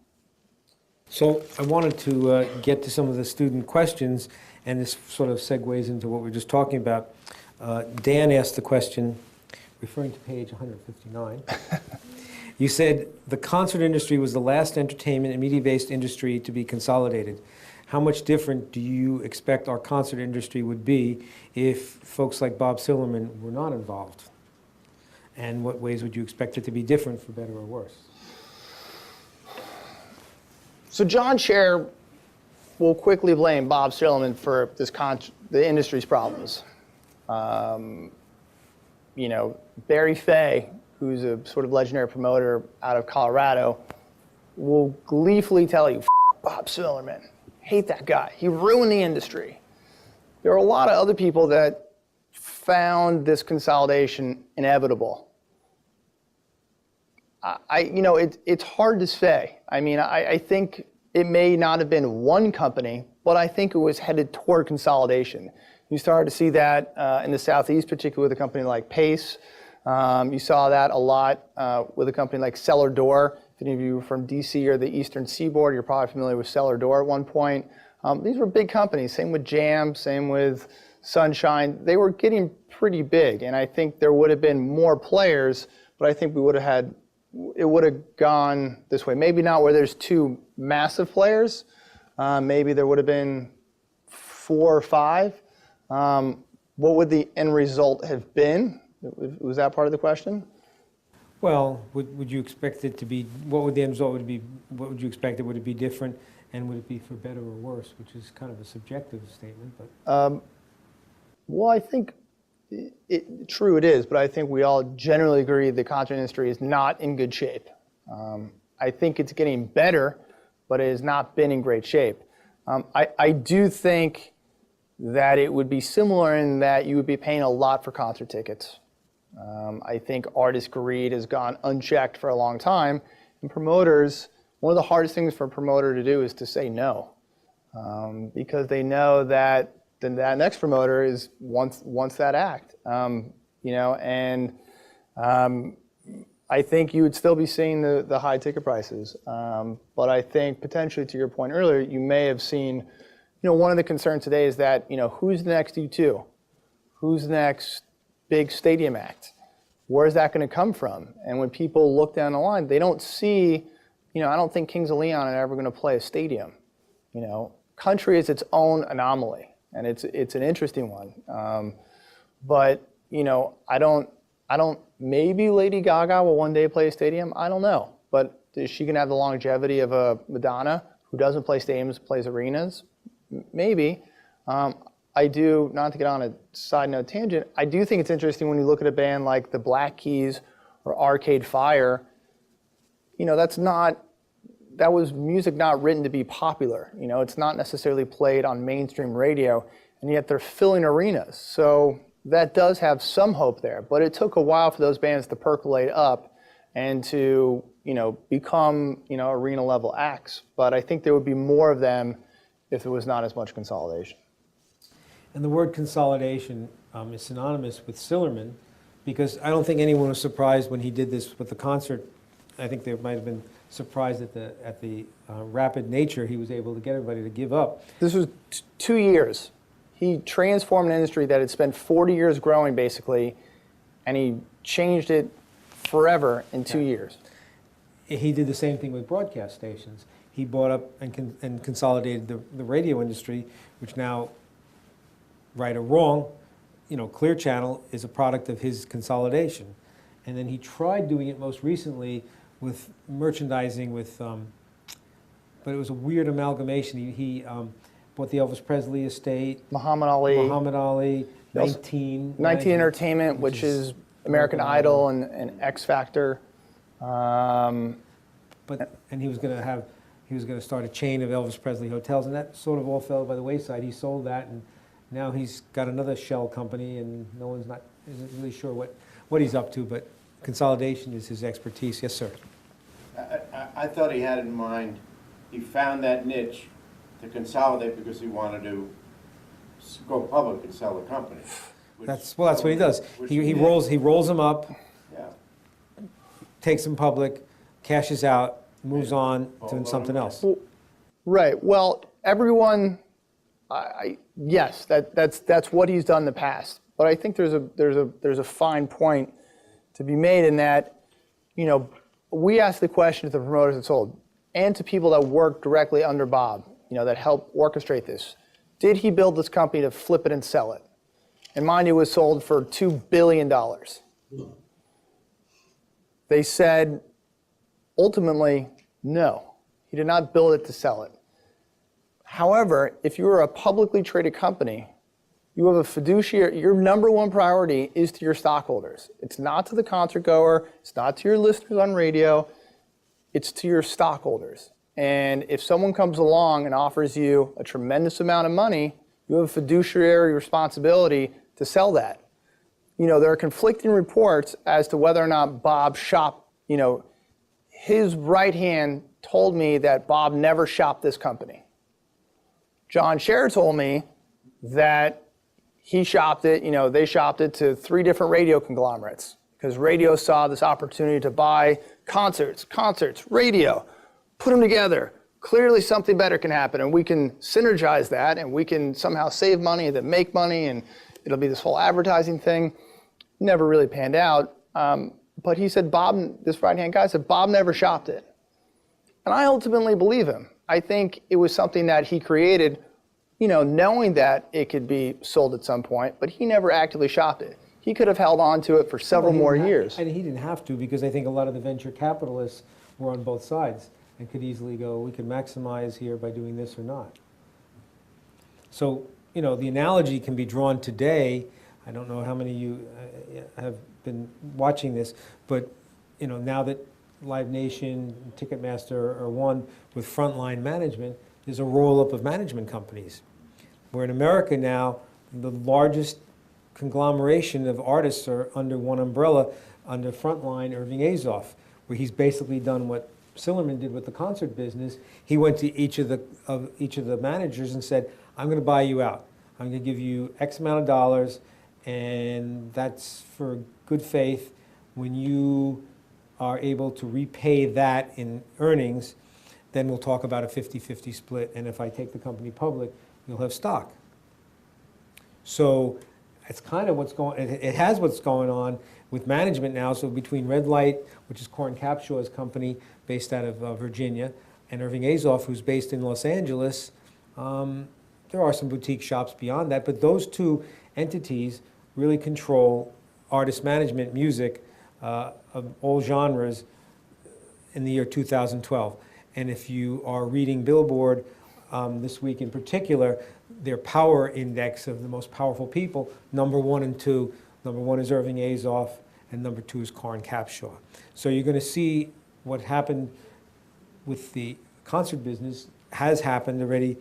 So I wanted to get to some of the student questions, and this sort of segues into what we were just talking about. Dan asked the question, referring to page 159. You said the concert industry was the last entertainment and media-based industry to be consolidated. How much different do you expect our concert industry would be if folks like Bob Sillerman were not involved? And what ways would you expect it to be different, for better or worse? So John Scher will quickly blame Bob Sillerman for the industry's problems. Barry Fay, who's a sort of legendary promoter out of Colorado, will gleefully tell you, Bob Sillerman, hate that guy. He ruined the industry. There are a lot of other people that found this consolidation inevitable. It's hard to say. I think it may not have been one company, but I think it was headed toward consolidation. You started to see that in the Southeast, particularly with a company like Pace. You saw that a lot with a company like Cellar Door. If any of you are from DC or the Eastern Seaboard, you're probably familiar with Cellar Door at one point. These were big companies, same with Jam, same with Sunshine. They were getting pretty big, and I think there would have been more players, but I think it would have gone this way. Maybe not where there's two massive players. Maybe there would have been 4 or 5. What would the end result have been? Was that part of the question? Well, would you expect it to be, what would the end result would be, what would you expect? Would it be different, and would it be for better or worse, which is kind of a subjective statement, but. Well, I think true it is, but I think we all generally agree the concert industry is not in good shape. I think it's getting better, but it has not been in great shape. I do think that it would be similar in that you would be paying a lot for concert tickets. I think artist greed has gone unchecked for a long time, and promoters, one of the hardest things for a promoter to do is to say no, because they know that that next promoter is wants that act, I think you would still be seeing the high ticket prices, but I think potentially, to your point earlier, you may have seen, one of the concerns today is that, who's the next U2? Who's the next big stadium act? Where's that going to come from? And when people look down the line, they don't see, I don't think Kings of Leon are ever going to play a stadium. Country is its own anomaly, and it's an interesting one. But I don't. Maybe Lady Gaga will one day play a stadium. I don't know, but is she going to have the longevity of a Madonna, who doesn't play stadiums, plays arenas? Maybe. I do, not to get on a side note tangent, I do think it's interesting when you look at a band like the Black Keys or Arcade Fire. That was music not written to be popular. It's not necessarily played on mainstream radio, and yet they're filling arenas. So that does have some hope there, but it took a while for those bands to percolate up and to, become, arena level acts. But I think there would be more of them if there was not as much consolidation. And the word consolidation is synonymous with Sillerman, because I don't think anyone was surprised when he did this with the concert. I think they might have been surprised at the rapid nature he was able to get everybody to give up. This was 2 years. He transformed an industry that had spent 40 years growing, basically, and he changed it forever in 2 years. He did the same thing with broadcast stations. He bought up and consolidated the radio industry, which now, right or wrong, Clear Channel is a product of his consolidation. And then he tried doing it most recently with merchandising with but it was a weird amalgamation. He bought the Elvis Presley estate, Muhammad Ali. Muhammad Ali, Also- 19 Entertainment, which is American Idol and X Factor. And he was going to start a chain of Elvis Presley hotels, and that sort of all fell by the wayside. He sold that, and now he's got another shell company, and no one's isn't really sure what he's up to, but consolidation is his expertise. Yes, sir. I thought he had in mind, he found that niche to consolidate because he wanted to go public and sell the company. That's what he does. Which He did. rolls them up, Yeah. takes them public, cashes out, moves on to something else. Right. Well, everyone, yes, that's what he's done in the past. But I think there's a fine point to be made in that, we ask the question to the promoters that sold and to people that work directly under Bob, that help orchestrate this. Did he build this company to flip it and sell it? And mind you, it was sold for $2 billion. They said, ultimately, no. He did not build it to sell it. However, if you are a publicly traded company, you have a fiduciary, your number one priority is to your stockholders. It's not to the concert goer, it's not to your listeners on radio, it's to your stockholders. And if someone comes along and offers you a tremendous amount of money, you have a fiduciary responsibility to sell that. There are conflicting reports as to whether or not Bob shopped, his right hand told me that Bob never shopped this company. John Scher told me that he shopped it, they shopped it to 3 different radio conglomerates because radio saw this opportunity to buy concerts, radio, put them together. Clearly something better can happen and we can synergize that and we can somehow save money, then make money, and it'll be this whole advertising thing. Never really panned out. But he said this right-hand guy said Bob never shopped it. And I ultimately believe him. I think it was something that he created, knowing that it could be sold at some point, but he never actively shopped it. He could have held on to it for several more years. And he didn't have to, because I think a lot of the venture capitalists were on both sides and could easily go, we can maximize here by doing this or not. So, the analogy can be drawn today. I don't know how many of you have been watching this, but now that Live Nation, Ticketmaster are one with frontline management, there's a roll-up of management companies. Where in America now, the largest conglomeration of artists are under one umbrella, under Frontline Irving Azoff, where he's basically done what Sillerman did with the concert business. He went to each of the managers and said, I'm going to buy you out. I'm going to give you X amount of dollars, and that's for good faith. When you are able to repay that in earnings, then we'll talk about a 50-50 split. And if I take the company public, you'll have stock. So it's kind of it has what's going on with management now. So between Red Light, which is Corin Capshaw's company based out of Virginia, and Irving Azoff, who's based in Los Angeles, there are some boutique shops beyond that, but those two entities really control artist management, music, of all genres in the year 2012. And if you are reading Billboard this week in particular, their power index of the most powerful people, number 1 and 2, number 1 is Irving Azoff, and number 2 is Corin Capshaw. So you're going to see what happened with the concert business has happened already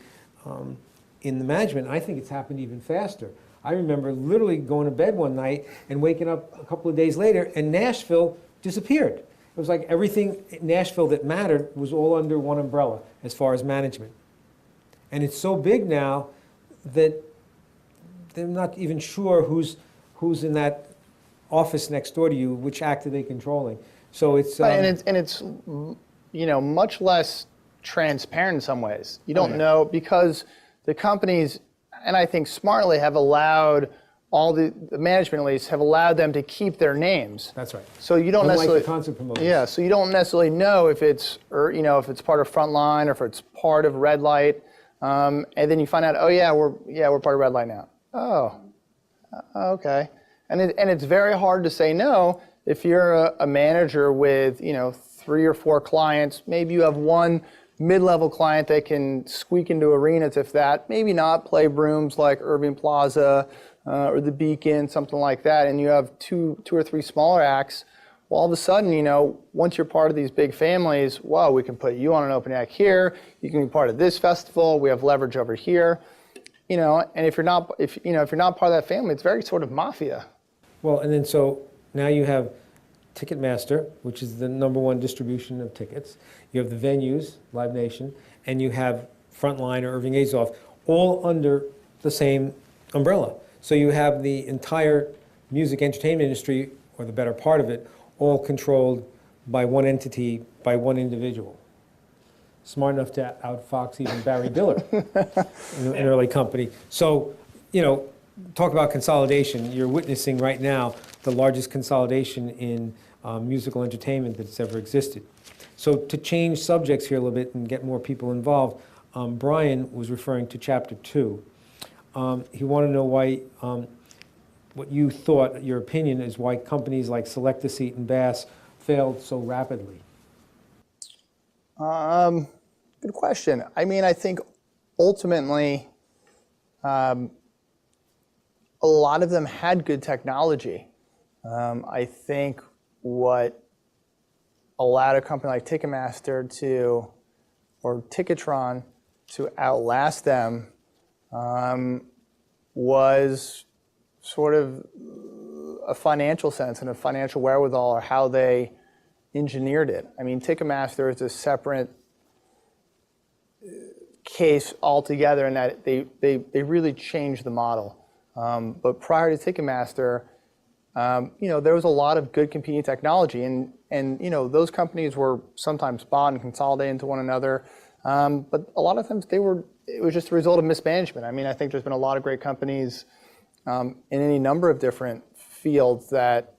in the management. I think it's happened even faster. I remember literally going to bed one night and waking up a couple of days later, and Nashville disappeared. It was like everything in Nashville that mattered was all under one umbrella as far as management. And it's so big now that they're not even sure who's in that office next door to you, which act are they controlling. So it's and it's much less transparent in some ways. You don't know, because the companies, and I think smartly, have allowed all the management at least have allowed them to keep their names. That's right. So you don't Unlike necessarily the concert promoters. Yeah. So you don't necessarily know if it's if it's part of Frontline or if it's part of Red Light, and then you find out, we're part of Red Light now. Oh, okay. And it's very hard to say no if you're a manager with 3 or 4 clients. Maybe you have one mid-level client that can squeak into arenas, if that, maybe not play rooms like Irving Plaza or the Beacon, something like that, and you have two or three smaller acts, well, all of a sudden, you know, once you're part of these big families, wow, we can put you on an open act here, you can be part of this festival, we have leverage over here, you know, and if you're not part of that family, it's very sort of mafia. Well, and then so now you have Ticketmaster, which is the #1 distribution of tickets. You have the venues, Live Nation, and you have Frontline or Irving Azoff, all under the same umbrella. So you have the entire music entertainment industry, or the better part of it, all controlled by one entity, by one individual. Smart enough to outfox even Barry Diller, an early company. So, you know, talk about consolidation. You're witnessing right now the largest consolidation in musical entertainment that's ever existed. So to change subjects here a little bit and get more people involved, Brian was referring to Chapter 2. He wanted to know why, what you thought, your opinion is why companies like Select a Seat and Bass failed so rapidly. Good question. I mean, I think ultimately a lot of them had good technology. I think what allowed a company like Ticketmaster or Ticketron to outlast them was sort of a financial sense and a financial wherewithal, or how they engineered it. I mean, Ticketmaster is a separate case altogether in that they really changed the model. But prior to Ticketmaster, you know, there was a lot of good competing technology, and you know, those companies were sometimes bought and consolidated into one another. But a lot of times it was just a result of mismanagement. I mean, I think there's been a lot of great companies in any number of different fields that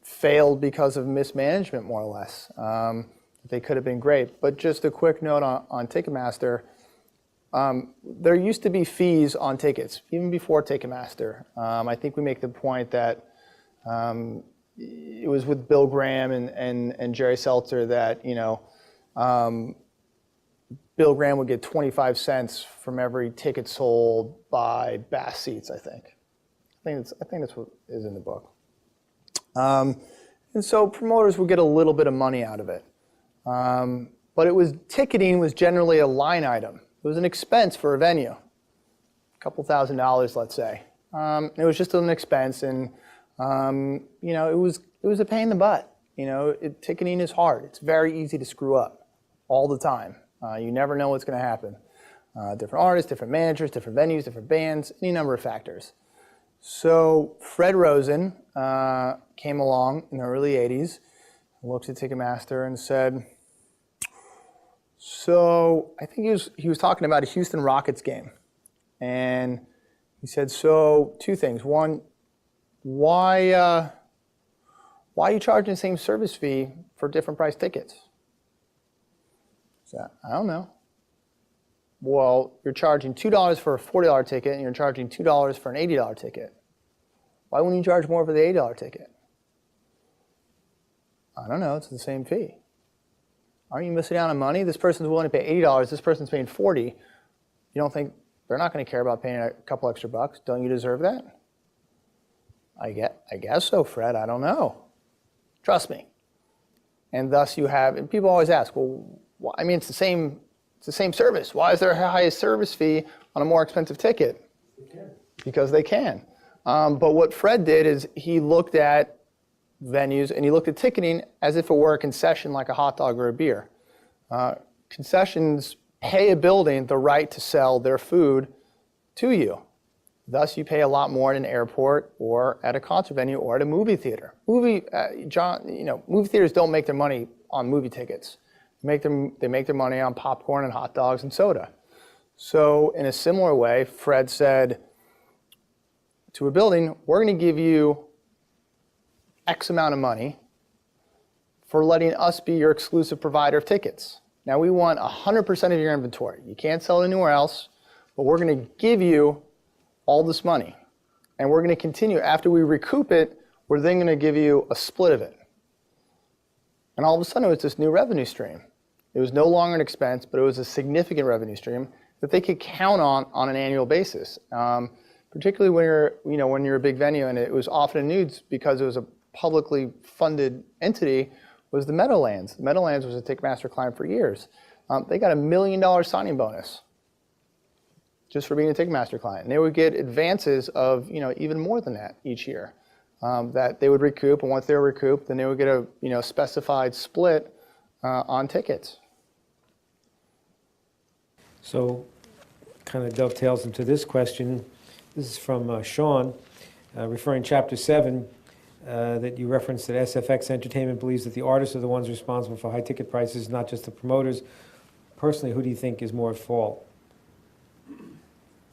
failed because of mismanagement, more or less. They could have been great. But just a quick note on Ticketmaster. There used to be fees on tickets, even before Ticketmaster. I think we make the point that it was with Bill Graham and Jerry Seltzer that, you know, Bill Graham would get 25 cents from every ticket sold by Bass Seats, I think. I think that's what is in the book. And so promoters would get a little bit of money out of it. But ticketing was generally a line item. It was an expense for a venue, a couple $1,000s, let's say. It was just an expense, and you know, it was a pain in the butt. You know, ticketing is hard. It's very easy to screw up all the time. You never know what's going to happen. Different artists, different managers, different venues, different bands, any number of factors. So Fred Rosen came along in the early 80s, looked at Ticketmaster and said, so I think he was talking about a Houston Rockets game. And he said, so two things. One, why are you charging the same service fee for different price tickets? So, I don't know. Well, you're charging $2 for a $40 ticket and you're charging $2 for an $80 ticket. Why wouldn't you charge more for the $80 ticket? I don't know, it's the same fee. Aren't you missing out on money? This person's willing to pay $80, this person's paying $40. You don't think they're not going to care about paying a couple extra bucks? Don't you deserve that? I guess so, Fred, I don't know. Trust me. And thus you have, and people always ask, well, I mean, it's the same service. Why is there a highest service fee on a more expensive ticket? Because they can. But what Fred did is he looked at venues and he looked at ticketing as if it were a concession like a hot dog or a beer. Concessions pay a building the right to sell their food to you. Thus, you pay a lot more at an airport or at a concert venue or at a movie theater. Movie theaters don't make their money on movie tickets. They make their money on popcorn and hot dogs and soda. So in a similar way, Fred said to a building, we're going to give you X amount of money for letting us be your exclusive provider of tickets. Now we want 100% of your inventory. You can't sell it anywhere else, but we're going to give you all this money. And we're going to continue. After we recoup it, we're then going to give you a split of it. And all of a sudden it was this new revenue stream. It was no longer an expense, but it was a significant revenue stream that they could count on an annual basis. Particularly when you're a big venue, and it was often in news because it was a publicly funded entity, was the Meadowlands. The Meadowlands was a Ticketmaster client for years. They got $1 million signing bonus just for being a Ticketmaster client. And they would get advances of even more than that each year that they would recoup. And once they were recouped, then they would get a specified split on tickets. So kind of dovetails into this question. This is from Sean, referring Chapter 7, that you referenced that SFX Entertainment believes that the artists are the ones responsible for high ticket prices, not just the promoters. Personally, who do you think is more at fault?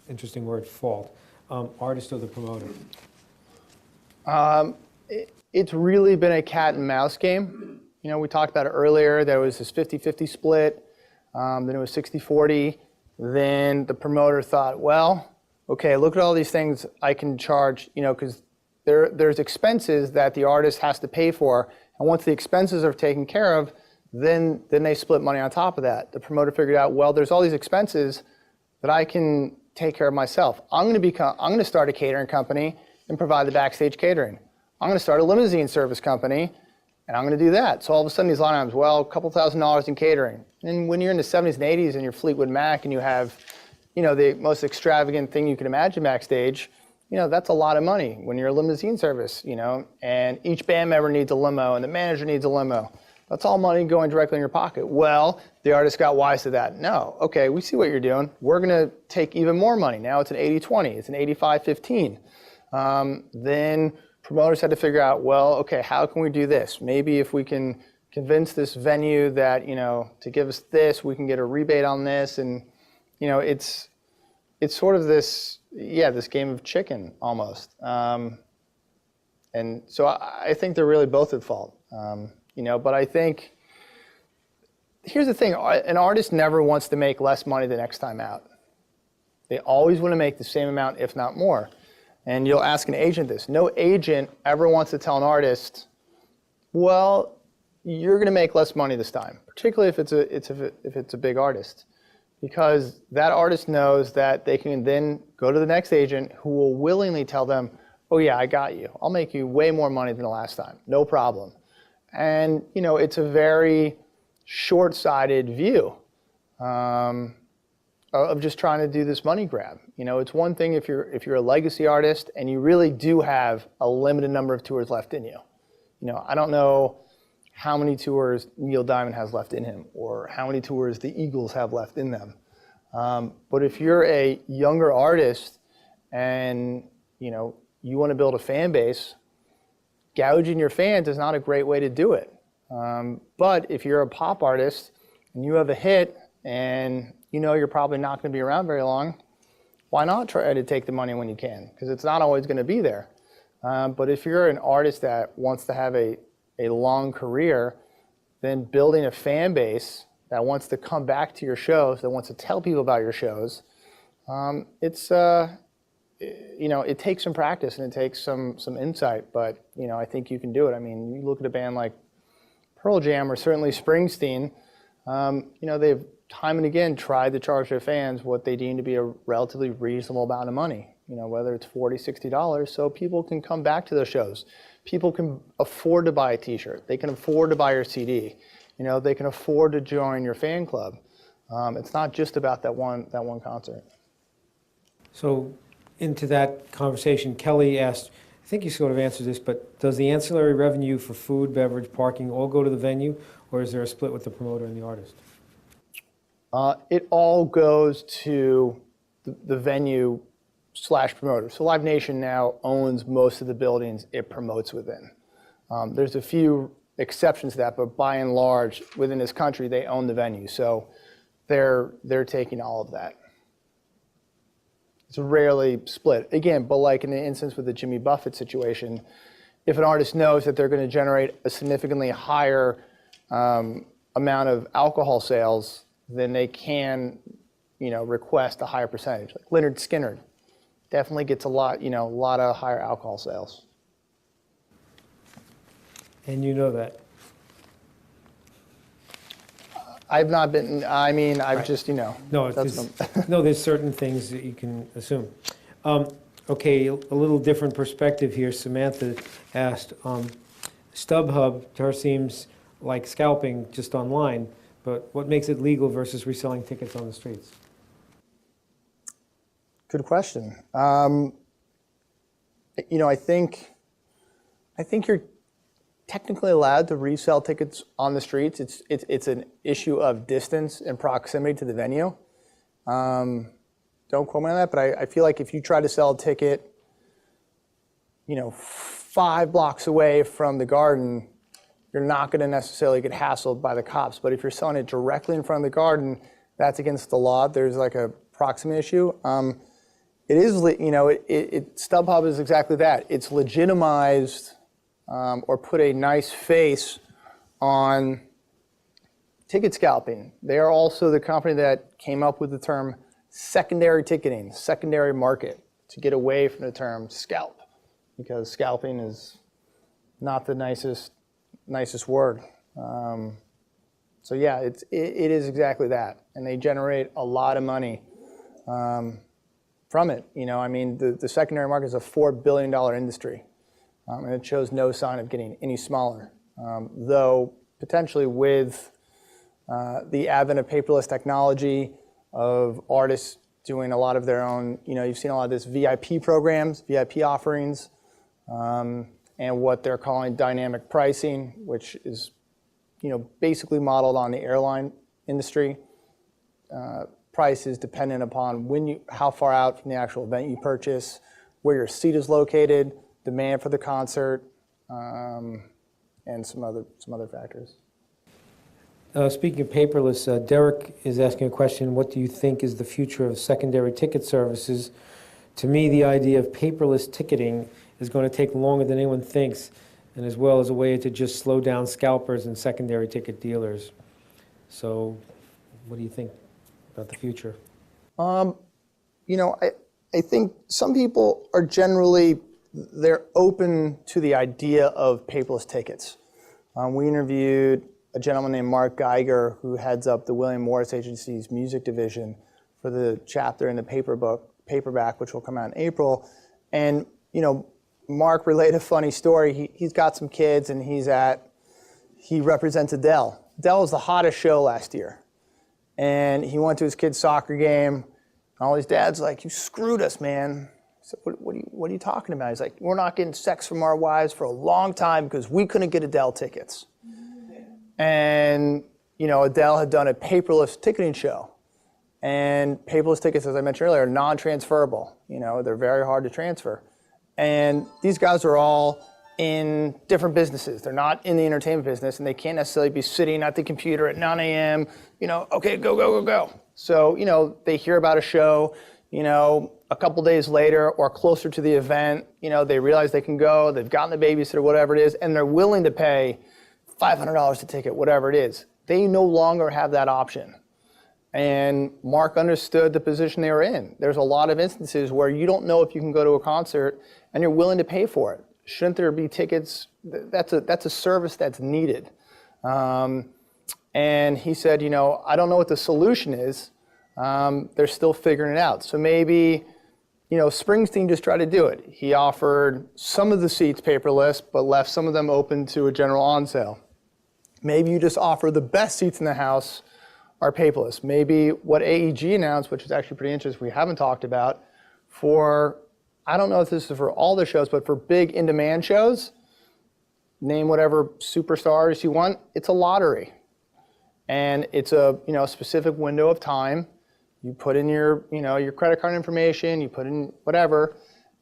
Interesting word, fault. Artist or the promoter? It's really been a cat and mouse game. We talked about it earlier. There was this 50-50 split. Then it was 60-40. Then the promoter thought, well, okay, look at all these things I can charge, because there's expenses that the artist has to pay for. And once the expenses are taken care of, then they split money on top of that. The promoter figured out, well, there's all these expenses that I can take care of myself. I'm going to start a catering company and provide the backstage catering. I'm going to start a limousine service company, and I'm going to do that. So all of a sudden these line items, well, a couple $1,000s in catering. And when you're in the 70s and 80s and you're Fleetwood Mac and you have, the most extravagant thing you can imagine backstage, that's a lot of money when you're a limousine service, and each band member needs a limo and the manager needs a limo. That's all money going directly in your pocket. Well, the artist got wise to that. No, okay, we see what you're doing. We're going to take even more money. Now it's an 80-20, it's an 85-15. Then promoters had to figure out, well, okay, how can we do this? Maybe if we can convince this venue that, to give us this, we can get a rebate on this. And, it's sort of this game of chicken almost. And so I think they're really both at fault. But I think, here's the thing, an artist never wants to make less money the next time out. They always want to make the same amount, if not more. And you'll ask an agent this. No agent ever wants to tell an artist, well, you're going to make less money this time, particularly if it's a big artist. Because that artist knows that they can then go to the next agent who will willingly tell them, oh yeah, I got you. I'll make you way more money than the last time, no problem. And it's a very short-sighted view of just trying to do this money grab. It's one thing if you're a legacy artist and you really do have a limited number of tours left in you. I don't know how many tours Neil Diamond has left in him or how many tours the Eagles have left in them. But if you're a younger artist and you want to build a fan base, gouging your fans is not a great way to do it. But if you're a pop artist and you have a hit and you're probably not going to be around very long, why not try to take the money when you can? Because it's not always going to be there. But if you're an artist that wants to have a long career, then building a fan base that wants to come back to your shows, that wants to tell people about your shows, it takes some practice and it takes some insight, but I think you can do it. I mean, you look at a band like Pearl Jam or certainly Springsteen, they've time and again tried to charge their fans what they deem to be a relatively reasonable amount of money, whether it's $40, $60, so people can come back to those shows. People can afford to buy a t-shirt. They can afford to buy your CD. They can afford to join your fan club. It's not just about that one concert. So into that conversation, Kelly asked, I think you sort of answered this, but does the ancillary revenue for food, beverage, parking all go to the venue, or is there a split with the promoter and the artist? It all goes to the venue / promoter. So Live Nation now owns most of the buildings it promotes within. There's a few exceptions to that, but by and large, within this country, they own the venue. So they're taking all of that. It's rarely split. Again, but like in the instance with the Jimmy Buffett situation, if an artist knows that they're going to generate a significantly higher amount of alcohol sales, then they can, request a higher percentage. Like Leonard Skinner definitely gets a lot of higher alcohol sales. And you know that? I've not been, I mean, I've Right. just, No, that's no, there's certain things that you can assume. Okay, a little different perspective here. Samantha asked, StubHub, to her seems like scalping just online, but what makes it legal versus reselling tickets on the streets? Good question. I think you're technically allowed to resell tickets on the streets. It's an issue of distance and proximity to the venue. Don't quote me on that, but I feel like if you try to sell a ticket, 5 blocks away from the Garden, you're not going to necessarily get hassled by the cops. But if you're selling it directly in front of the Garden, that's against the law. There's like a proximity issue. It is, StubHub is exactly that. It's legitimized or put a nice face on ticket scalping. They are also the company that came up with the term secondary ticketing, secondary market, to get away from the term scalp, because scalping is not the nicest word. So yeah, it is exactly that, and they generate a lot of money from it. The secondary market is a $4 billion industry, and it shows no sign of getting any smaller. Though potentially with the advent of paperless technology, of artists doing a lot of their own, you've seen a lot of this VIP programs, VIP offerings, and what they're calling dynamic pricing, which is, basically modeled on the airline industry. Price is dependent upon how far out from the actual event you purchase, where your seat is located, demand for the concert, and some other factors. Speaking of paperless, Derek is asking a question, what do you think is the future of secondary ticket services? To me, the idea of paperless ticketing is going to take longer than anyone thinks, and as well as a way to just slow down scalpers and secondary ticket dealers. So what do you think about the future? I think some people are they're open to the idea of paperless tickets. We interviewed a gentleman named Mark Geiger, who heads up the William Morris Agency's music division, for the chapter in the paperback, which will come out in April. And, Mark relayed a funny story. He's got some kids, and he represents Adele. Adele was the hottest show last year. And he went to his kid's soccer game, and all his dad's like, "You screwed us, man." I said, what are you talking about? He's like, "We're not getting sex from our wives for a long time because we couldn't get Adele tickets." And, Adele had done a paperless ticketing show. And paperless tickets, as I mentioned earlier, are non-transferable. They're very hard to transfer. And these guys are all in different businesses. They're not in the entertainment business, and they can't necessarily be sitting at the computer at 9 a.m., okay, go. So, they hear about a show, a couple days later or closer to the event, they realize they can go, they've gotten the babysitter, whatever it is, and they're willing to pay $500 a ticket, whatever it is. They no longer have that option. And Mark understood the position they were in. There's a lot of instances where you don't know if you can go to a concert and you're willing to pay for it. Shouldn't there be tickets? That's a service that's needed. And he said, I don't know what the solution is. They're still figuring it out. So maybe, Springsteen just tried to do it. He offered some of the seats paperless, but left some of them open to a general on sale. Maybe you just offer the best seats in the house are paperless. Maybe what AEG announced, which is actually pretty interesting, we haven't talked about, I don't know if this is for all the shows, but for big in-demand shows, name whatever superstars you want, it's a lottery. And it's a specific window of time. You put in your credit card information, you put in whatever,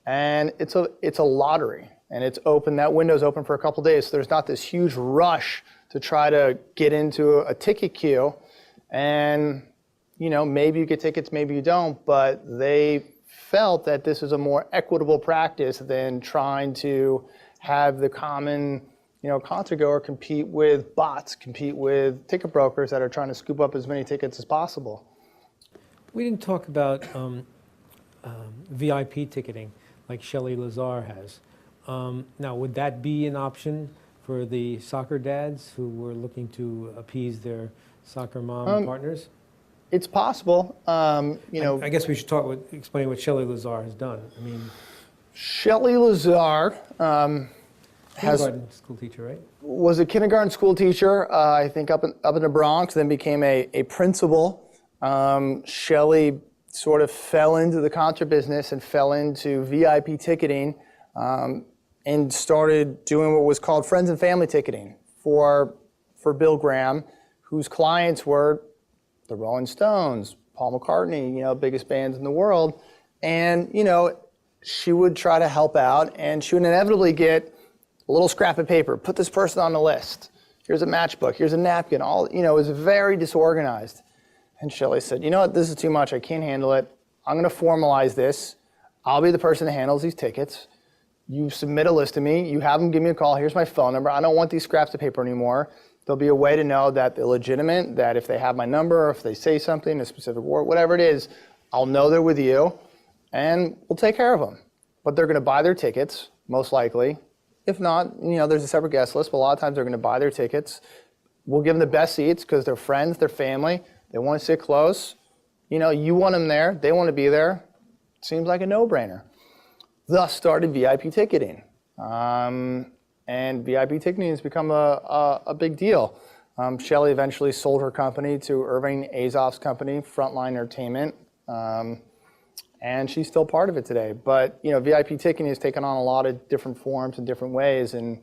and it's a lottery. And it's open, that window's open for a couple days, so there's not this huge rush to try to get into a ticket queue. And, maybe you get tickets, maybe you don't, but they felt that this is a more equitable practice than trying to have the common, concert-goer compete with bots, compete with ticket brokers that are trying to scoop up as many tickets as possible. We didn't talk about VIP ticketing like Shelley Lazar has. Now, would that be an option for the soccer dads who were looking to appease their soccer mom partners? It's possible. I guess we should explain what Shelley Lazar has done. I mean, Shelley Lazar kindergarten school teacher, right? was a kindergarten school teacher, I think up in the Bronx, then became a principal. Shelley sort of fell into the concert business and fell into VIP ticketing, and started doing what was called friends and family ticketing for Bill Graham, whose clients were the Rolling Stones, Paul McCartney, biggest bands in the world. And, she would try to help out, and she would inevitably get a little scrap of paper, put this person on the list. Here's a matchbook, here's a napkin, it was very disorganized. And Shelley said, you know what, this is too much, I can't handle it. I'm gonna formalize this. I'll be the person that handles these tickets. You submit a list to me, you have them give me a call, here's my phone number. I don't want these scraps of paper anymore. There'll be a way to know that they're legitimate, that if they have my number, or if they say something, a specific word, whatever it is, I'll know they're with you, and we'll take care of them. But they're gonna buy their tickets, most likely. If not, there's a separate guest list, but a lot of times they're gonna buy their tickets. We'll give them the best seats because they're friends, they're family, they wanna sit close. You want them there, they wanna be there. Seems like a no-brainer. Thus started VIP ticketing. And VIP ticketing has become a big deal. Shelley eventually sold her company to Irving Azoff's company, Frontline Entertainment. And she's still part of it today. But VIP ticketing has taken on a lot of different forms and different ways, and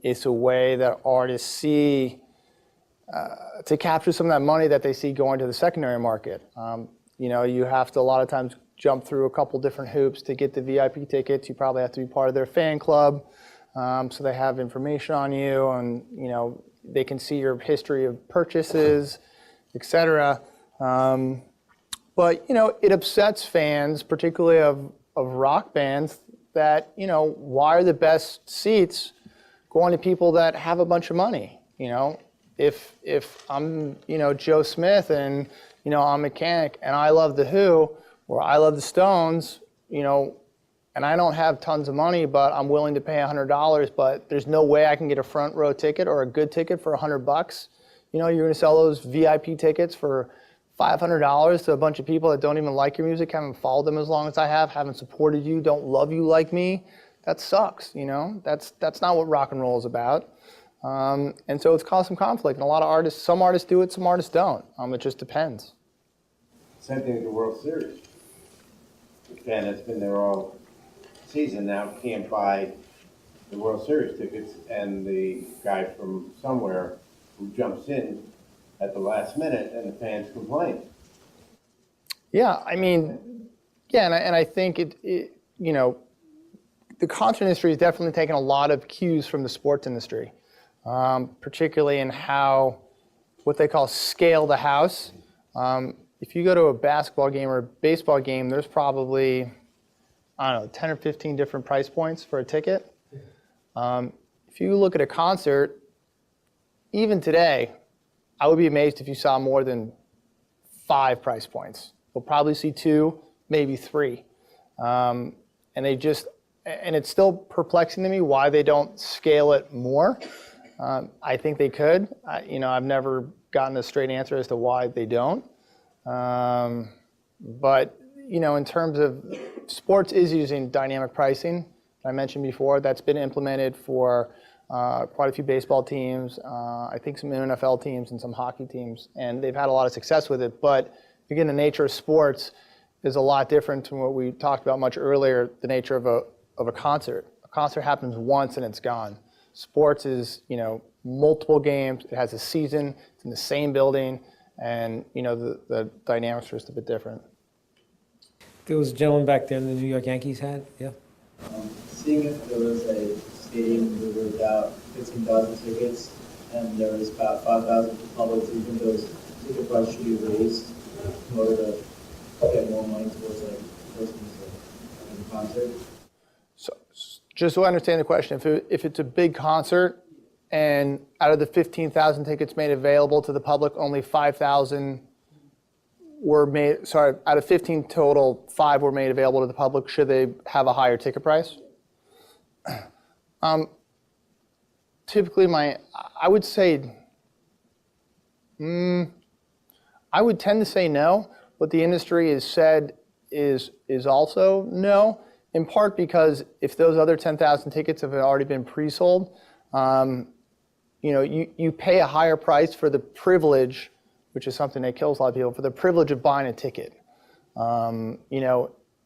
it's a way that artists see to capture some of that money that they see going to the secondary market. You have to a lot of times jump through a couple different hoops to get the VIP tickets. You probably have to be part of their fan club, so they have information on you, and they can see your history of purchases, etc. But it upsets fans, particularly of rock bands, that why are the best seats going to people that have a bunch of money? If I'm Joe Smith and I'm a mechanic and I love the Who or I love the Stones, and I don't have tons of money, but I'm willing to pay $100, but there's no way I can get a front row ticket or a good ticket for $100. You're going to sell those VIP tickets for $500 to a bunch of people that don't even like your music, haven't followed them as long as I have, haven't supported you, don't love you like me. That sucks, That's not what rock and roll is about. And so it's caused some conflict. And a lot of artists, some artists do it, some artists don't. It just depends. Same thing with the World Series. The fan that's been there all season now can't buy the World Series tickets, and the guy from somewhere who jumps in at the last minute, and the fans complain. Yeah, and I think the concert industry has definitely taken a lot of cues from the sports industry, particularly in what they call scale the house. If you go to a basketball game or a baseball game, there's probably, 10 or 15 different price points for a ticket. If you look at a concert, even today, I would be amazed if you saw more than 5 price points. You'll probably see 2, maybe 3. And it's still perplexing to me why they don't scale it more. I think they could. I've never gotten a straight answer as to why they don't. But in terms of sports is using dynamic pricing. I mentioned before, that's been implemented for quite a few baseball teams, I think some NFL teams and some hockey teams, and they've had a lot of success with it. But again, the nature of sports is a lot different from what we talked about much earlier, the nature of a concert. A concert happens once and it's gone. Sports is, multiple games, it has a season, it's in the same building, and the dynamics are just a bit different. There was a gentleman back there in the New York Yankees hat, yeah. Seeing if there was a stadium where there were about 15,000 tickets and there was about 5,000 for public, do you think those ticket prices should be raised in order to get more money towards persons in the concert? So just so I understand the question, if it's a big concert and out of the 15,000 tickets made available to the public, only 5,000 were made, out of 15 total, 5 were made available to the public, should they have a higher ticket price? typically I would say, I would tend to say no. What the industry has said is also no, in part because if those other 10,000 tickets have already been pre-sold, you pay a higher price for the privilege, which is something that kills a lot of people, for the privilege of buying a ticket.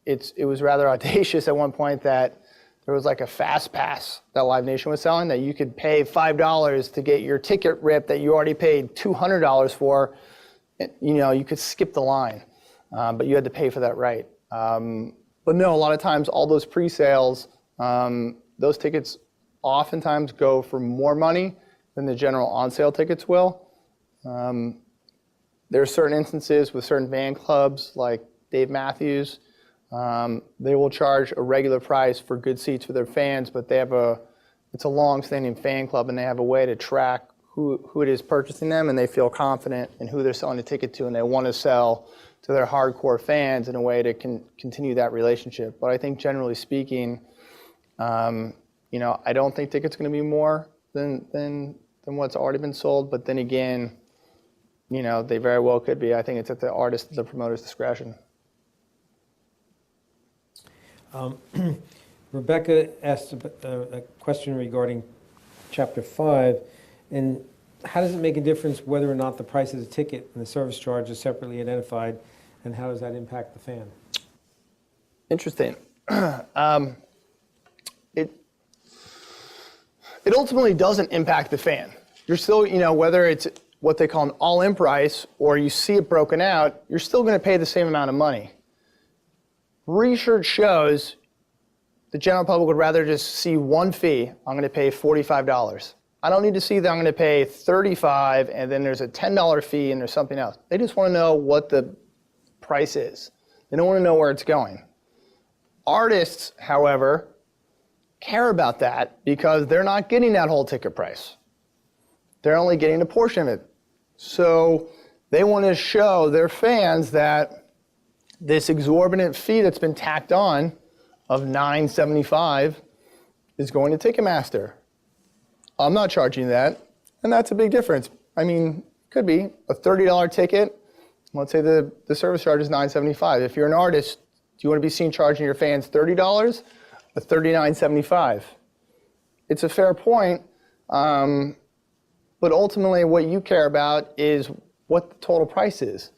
It was rather audacious at one point that there was like a fast pass that Live Nation was selling that you could pay $5 to get your ticket ripped that you already paid $200 for. You could skip the line, but you had to pay for that right. But no, a lot of times all those pre-sales, those tickets oftentimes go for more money than the general on-sale tickets will. There are certain instances with certain fan clubs like Dave Matthews. They will charge a regular price for good seats for their fans, but it's a long-standing fan club, and they have a way to track who it is purchasing them, and they feel confident in who they're selling the ticket to, and they want to sell to their hardcore fans in a way to continue that relationship. But I think generally speaking, I don't think tickets are going to be more than what's already been sold. But then again, they very well could be. I think it's at the artist, the promoter's discretion. Rebecca asked a question regarding Chapter 5, and how does it make a difference whether or not the price of the ticket and the service charge is separately identified, and how does that impact the fan? Interesting. It ultimately doesn't impact the fan. You're still, whether it's what they call an all-in price or you see it broken out, you're still going to pay the same amount of money. Research shows the general public would rather just see one fee. I'm going to pay $45. I don't need to see that I'm going to pay $35 and then there's a $10 fee and there's something else. They just want to know what the price is. They don't want to know where it's going. Artists, however, care about that because they're not getting that whole ticket price. They're only getting a portion of it. So they want to show their fans that this exorbitant fee that's been tacked on of $9.75 is going to Ticketmaster. I'm not charging that, and that's a big difference. I mean, it could be a $30 ticket. Let's say the service charge is $9.75. If you're an artist, do you want to be seen charging your fans $30 or $39.75? It's a fair point, but ultimately what you care about is what the total price is.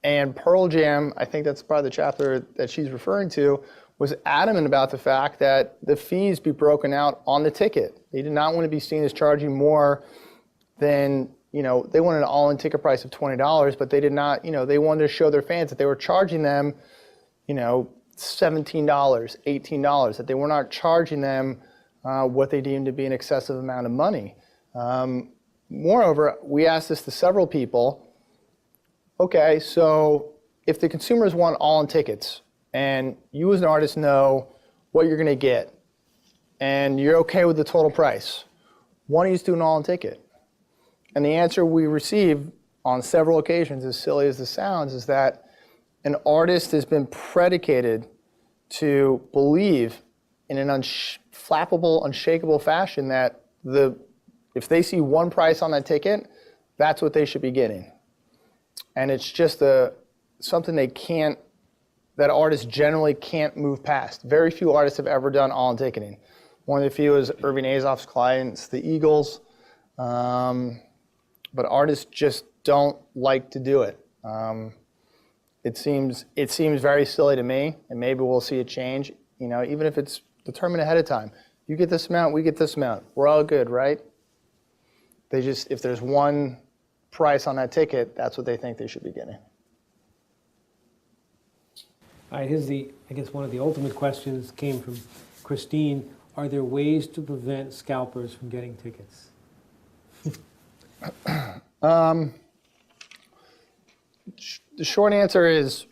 And Pearl Jam, I think that's part of the chapter that she's referring to, was adamant about the fact that the fees be broken out on the ticket. They did not want to be seen as charging more than, they wanted an all-in ticket price of $20, but they did not, they wanted to show their fans that they were charging them, $17, $18, that they were not charging them what they deemed to be an excessive amount of money. Moreover, we asked this to several people. Okay, so if the consumers want all-in tickets, and you as an artist know what you're going to get, and you're okay with the total price, why don't you just do an all-in ticket? And the answer we receive on several occasions, as silly as this sounds, is that an artist has been predicated to believe in an unflappable, unshakable fashion that if they see one price on that ticket, that's what they should be getting. And it's just something that artists generally can't move past. Very few artists have ever done all-in ticketing. One of the few is Irving Azoff's clients, the Eagles. But artists just don't like to do it. It seems very silly to me, and maybe we'll see a change. Even if it's determined ahead of time. You get this amount, we get this amount. We're all good, right? If there's one price on that ticket, that's what they think they should be getting. All right, here's one of the ultimate questions came from Christine. Are there ways to prevent scalpers from getting tickets? The short answer is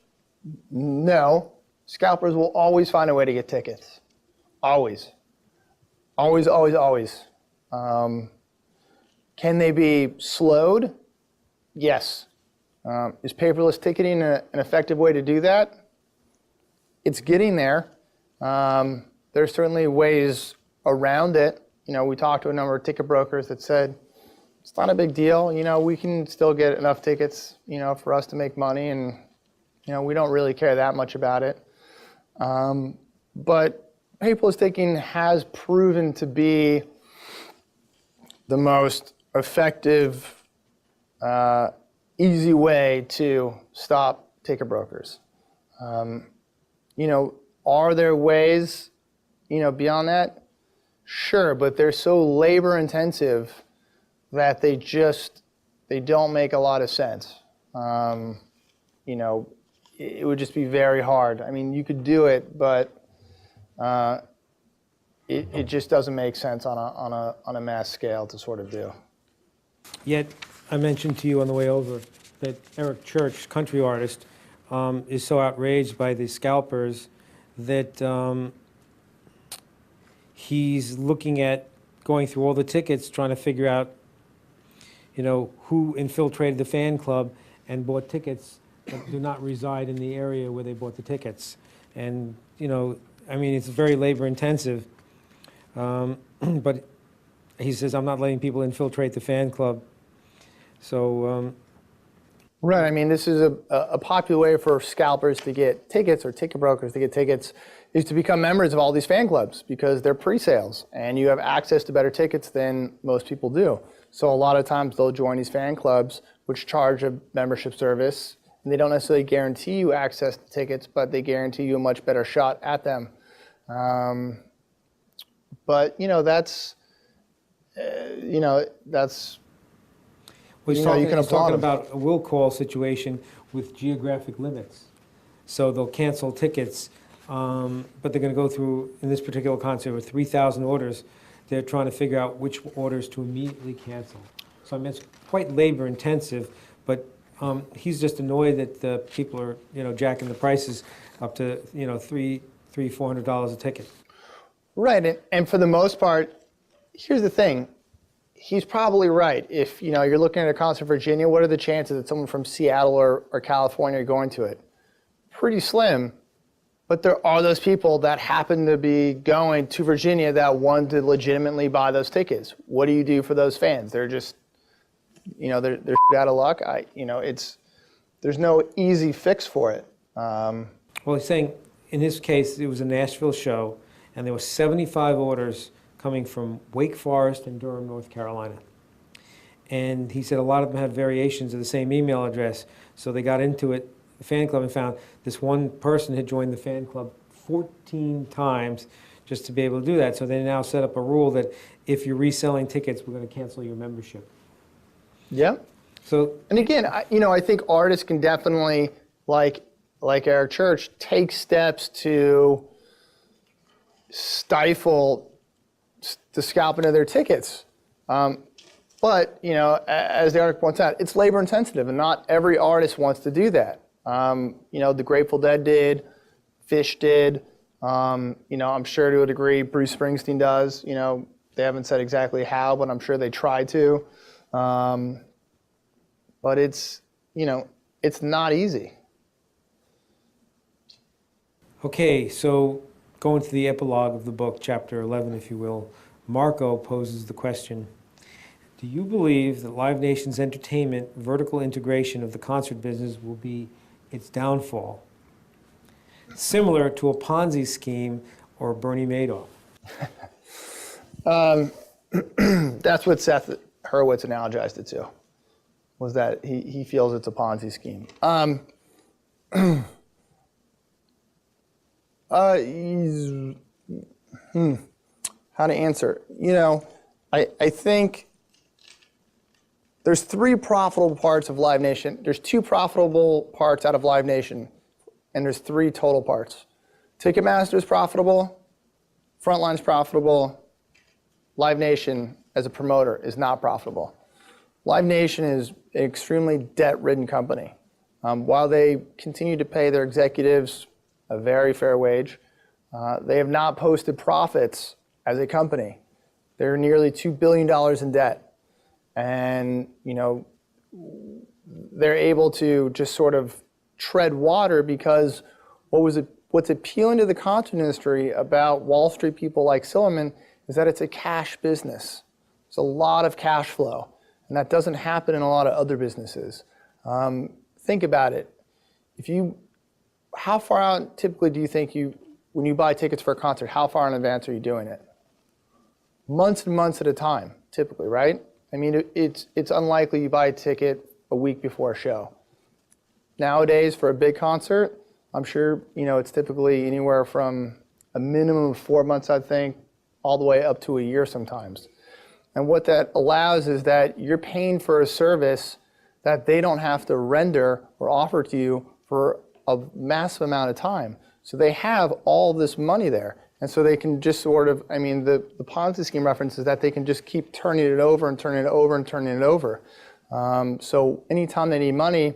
no. Scalpers will always find a way to get tickets. Always. Always, always, always. Can they be slowed? Yes. Is paperless ticketing an effective way to do that? It's getting there. There's certainly ways around it. we talked to a number of ticket brokers that said, it's not a big deal. We can still get enough tickets, for us to make money, and, we don't really care that much about it. But paperless ticketing has proven to be the most effective, easy way to stop ticket brokers. Are there ways, beyond that? Sure, but they're so labor intensive that they don't make a lot of sense. It would just be very hard. I mean, you could do it, but it just doesn't make sense on a mass scale to sort of do. Yet, I mentioned to you on the way over that Eric Church, country artist, is so outraged by the scalpers that he's looking at going through all the tickets, trying to figure out, who infiltrated the fan club and bought tickets that do not reside in the area where they bought the tickets. And, it's very labor intensive. But he says, I'm not letting people infiltrate the fan club. So, right. I mean, this is a popular way for scalpers to get tickets, or ticket brokers to get tickets, is to become members of all these fan clubs, because they're pre-sales and you have access to better tickets than most people do. So a lot of times they'll join these fan clubs, which charge a membership service, and they don't necessarily guarantee you access to tickets, but they guarantee you a much better shot at them. But that's well, he's you can talking applaud them. about a will call situation with geographic limits. So they'll cancel tickets, but they're going to go through, in this particular concert, with 3,000 orders. They're trying to figure out which orders to immediately cancel. So it's quite labor intensive, but he's just annoyed that the people are, jacking the prices up to, $400 a ticket. Right, and for the most part, here's the thing. He's probably right. If you're looking at a concert in Virginia, what are the chances that someone from Seattle or California are going to it? Pretty slim. But there are those people that happen to be going to Virginia that want to legitimately buy those tickets. What do you do for those fans? They're just, they're out of luck. There's no easy fix for it. Well, he's saying in his case, it was a Nashville show, and there were 75 orders coming from Wake Forest and Durham, North Carolina. And he said a lot of them had variations of the same email address. So they got into it, the fan club, and found this one person had joined the fan club 14 times just to be able to do that. So they now set up a rule that if you're reselling tickets, we're going to cancel your membership. Yeah. So, and again, I think artists can definitely, like Eric Church, take steps to stifle the scalping of their tickets. But, as the article points out, it's labor intensive, and not every artist wants to do that. The Grateful Dead did, Fish did, I'm sure to a degree Bruce Springsteen does. They haven't said exactly how, but I'm sure they try to. But it's not easy. okay, so going to the epilogue of the book, chapter 11, if you will, Marco poses the question, do you believe that Live Nation's entertainment vertical integration of the concert business will be its downfall, similar to a Ponzi scheme or Bernie Madoff? That's what Seth Hurwitz analogized it to, was that he feels it's a Ponzi scheme. How to answer? I think there's three profitable parts of Live Nation. There's two profitable parts out of Live Nation, and there's three total parts. Ticketmaster's profitable, Frontline's profitable, Live Nation as a promoter is not profitable. Live Nation is an extremely debt-ridden company. While they continue to pay their executives a very fair wage, they have not posted profits as a company. They're nearly $2 billion in debt. And, they're able to just sort of tread water because what's appealing to the concert industry about Wall Street people like Silverman is that it's a cash business. It's a lot of cash flow, and that doesn't happen in a lot of other businesses. Think about it. How far out typically do you think when you buy tickets for a concert, how far in advance are you doing it? Months and months at a time, typically, right? I mean, it's unlikely you buy a ticket a week before a show. Nowadays, for a big concert, I'm sure, it's typically anywhere from a minimum of 4 months, I think, all the way up to a year sometimes. And what that allows is that you're paying for a service that they don't have to render or offer to you for a massive amount of time. So they have all this money there. And so they can just sort of, the Ponzi scheme reference is that they can just keep turning it over and turning it over and turning it over. So anytime they need money,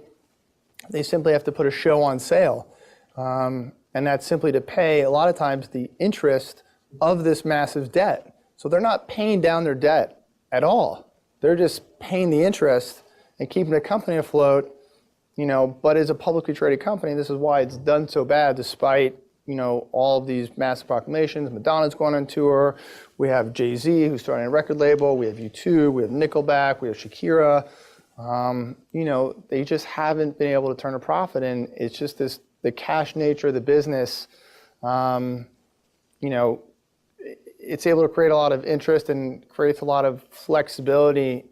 they simply have to put a show on sale. And that's simply to pay, a lot of times, the interest of this massive debt. So they're not paying down their debt at all. They're just paying the interest and keeping the company afloat, but as a publicly traded company, this is why it's done so bad despite, all of these massive proclamations. Madonna's going on tour. We have Jay-Z who's starting a record label. We have U2. We have Nickelback. We have Shakira. They just haven't been able to turn a profit, and it's just the cash nature of the business. It's able to create a lot of interest and creates a lot of flexibility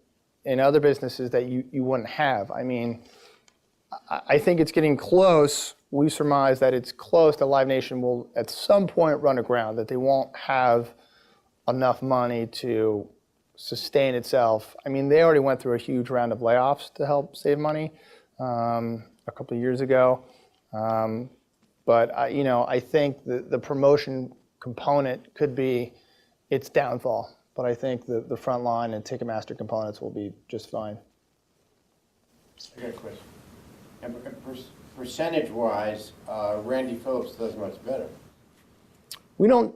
in other businesses that you wouldn't have. I think it's getting close. We surmise that it's close that Live Nation will at some point run aground, that they won't have enough money to sustain itself. They already went through a huge round of layoffs to help save money a couple of years ago. But I think the promotion component could be its downfall. But I think the Frontline and Ticketmaster components will be just fine. I got a question. And percentage-wise, Randy Phillips does much better. We don't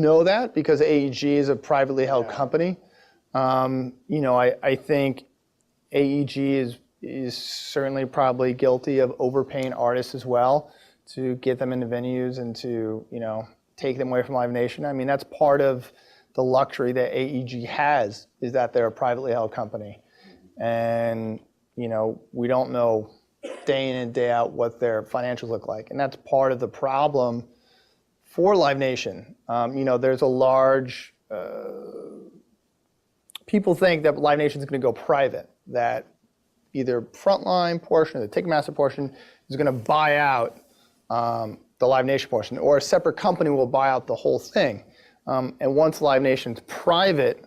know that because AEG is a privately held company. I think AEG is certainly probably guilty of overpaying artists as well to get them into venues and to take them away from Live Nation. That's part of the luxury that AEG has, is that they're a privately held company, and we don't know day in and day out what their financials look like, and that's part of the problem for Live Nation. There's a large people think that Live Nation is going to go private, that either Frontline portion or the Ticketmaster portion is going to buy out the Live Nation portion, or a separate company will buy out the whole thing. And once Live Nation's private,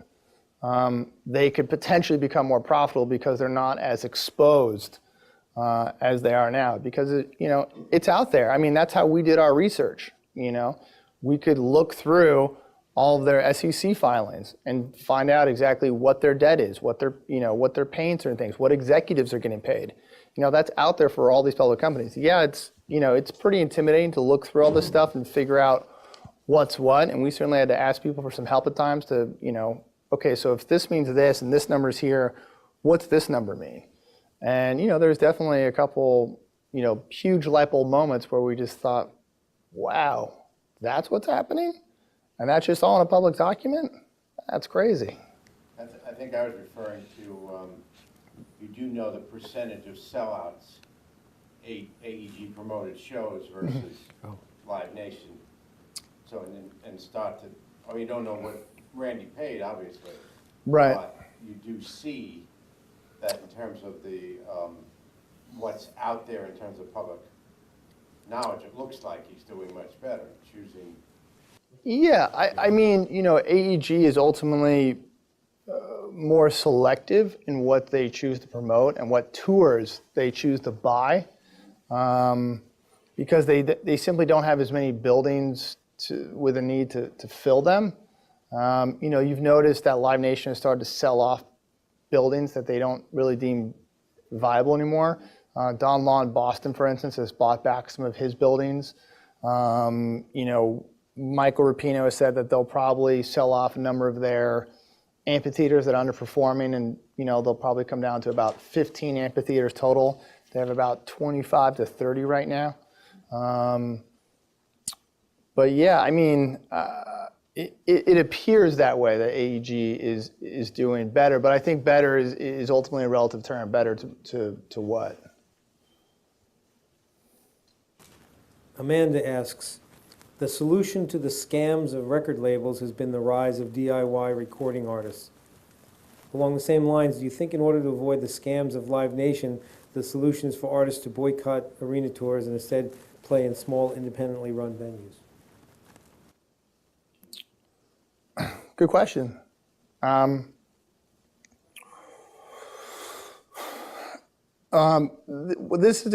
they could potentially become more profitable because they're not as exposed as they are now. Because it's out there. That's how we did our research. We could look through all of their SEC filings and find out exactly what their debt is, what they're paying certain things, what executives are getting paid. That's out there for all these public companies. Yeah, it's pretty intimidating to look through all this stuff and figure out what's what. And we certainly had to ask people for some help at times to, okay, so if this means this and this number's here, what's this number mean? And there's definitely a couple, huge light bulb moments where we just thought, wow, that's what's happening? And that's just all in a public document? That's crazy. I think I was referring to, you do know the percentage of sellouts AEG promoted shows versus Live Nation. So, and start to, you don't know what Randy paid, obviously. Right. But you do see that in terms of the, what's out there in terms of public knowledge, it looks like he's doing much better, choosing. Yeah, AEG is ultimately more selective in what they choose to promote and what tours they choose to buy, because they simply don't have as many buildings with a need to fill them. You've noticed that Live Nation has started to sell off buildings that they don't really deem viable anymore. Don Law in Boston, for instance, has bought back some of his buildings. Michael Rapino has said that they'll probably sell off a number of their amphitheaters that are underperforming, and they'll probably come down to about 15 amphitheaters total. They have about 25 to 30 right now. But yeah, It appears that way, that AEG is doing better, but I think better is ultimately a relative term. Better to what? Amanda asks, the solution to the scams of record labels has been the rise of DIY recording artists. Along the same lines, do you think in order to avoid the scams of Live Nation, the solution is for artists to boycott arena tours and instead play in small, independently run venues? Good question. This is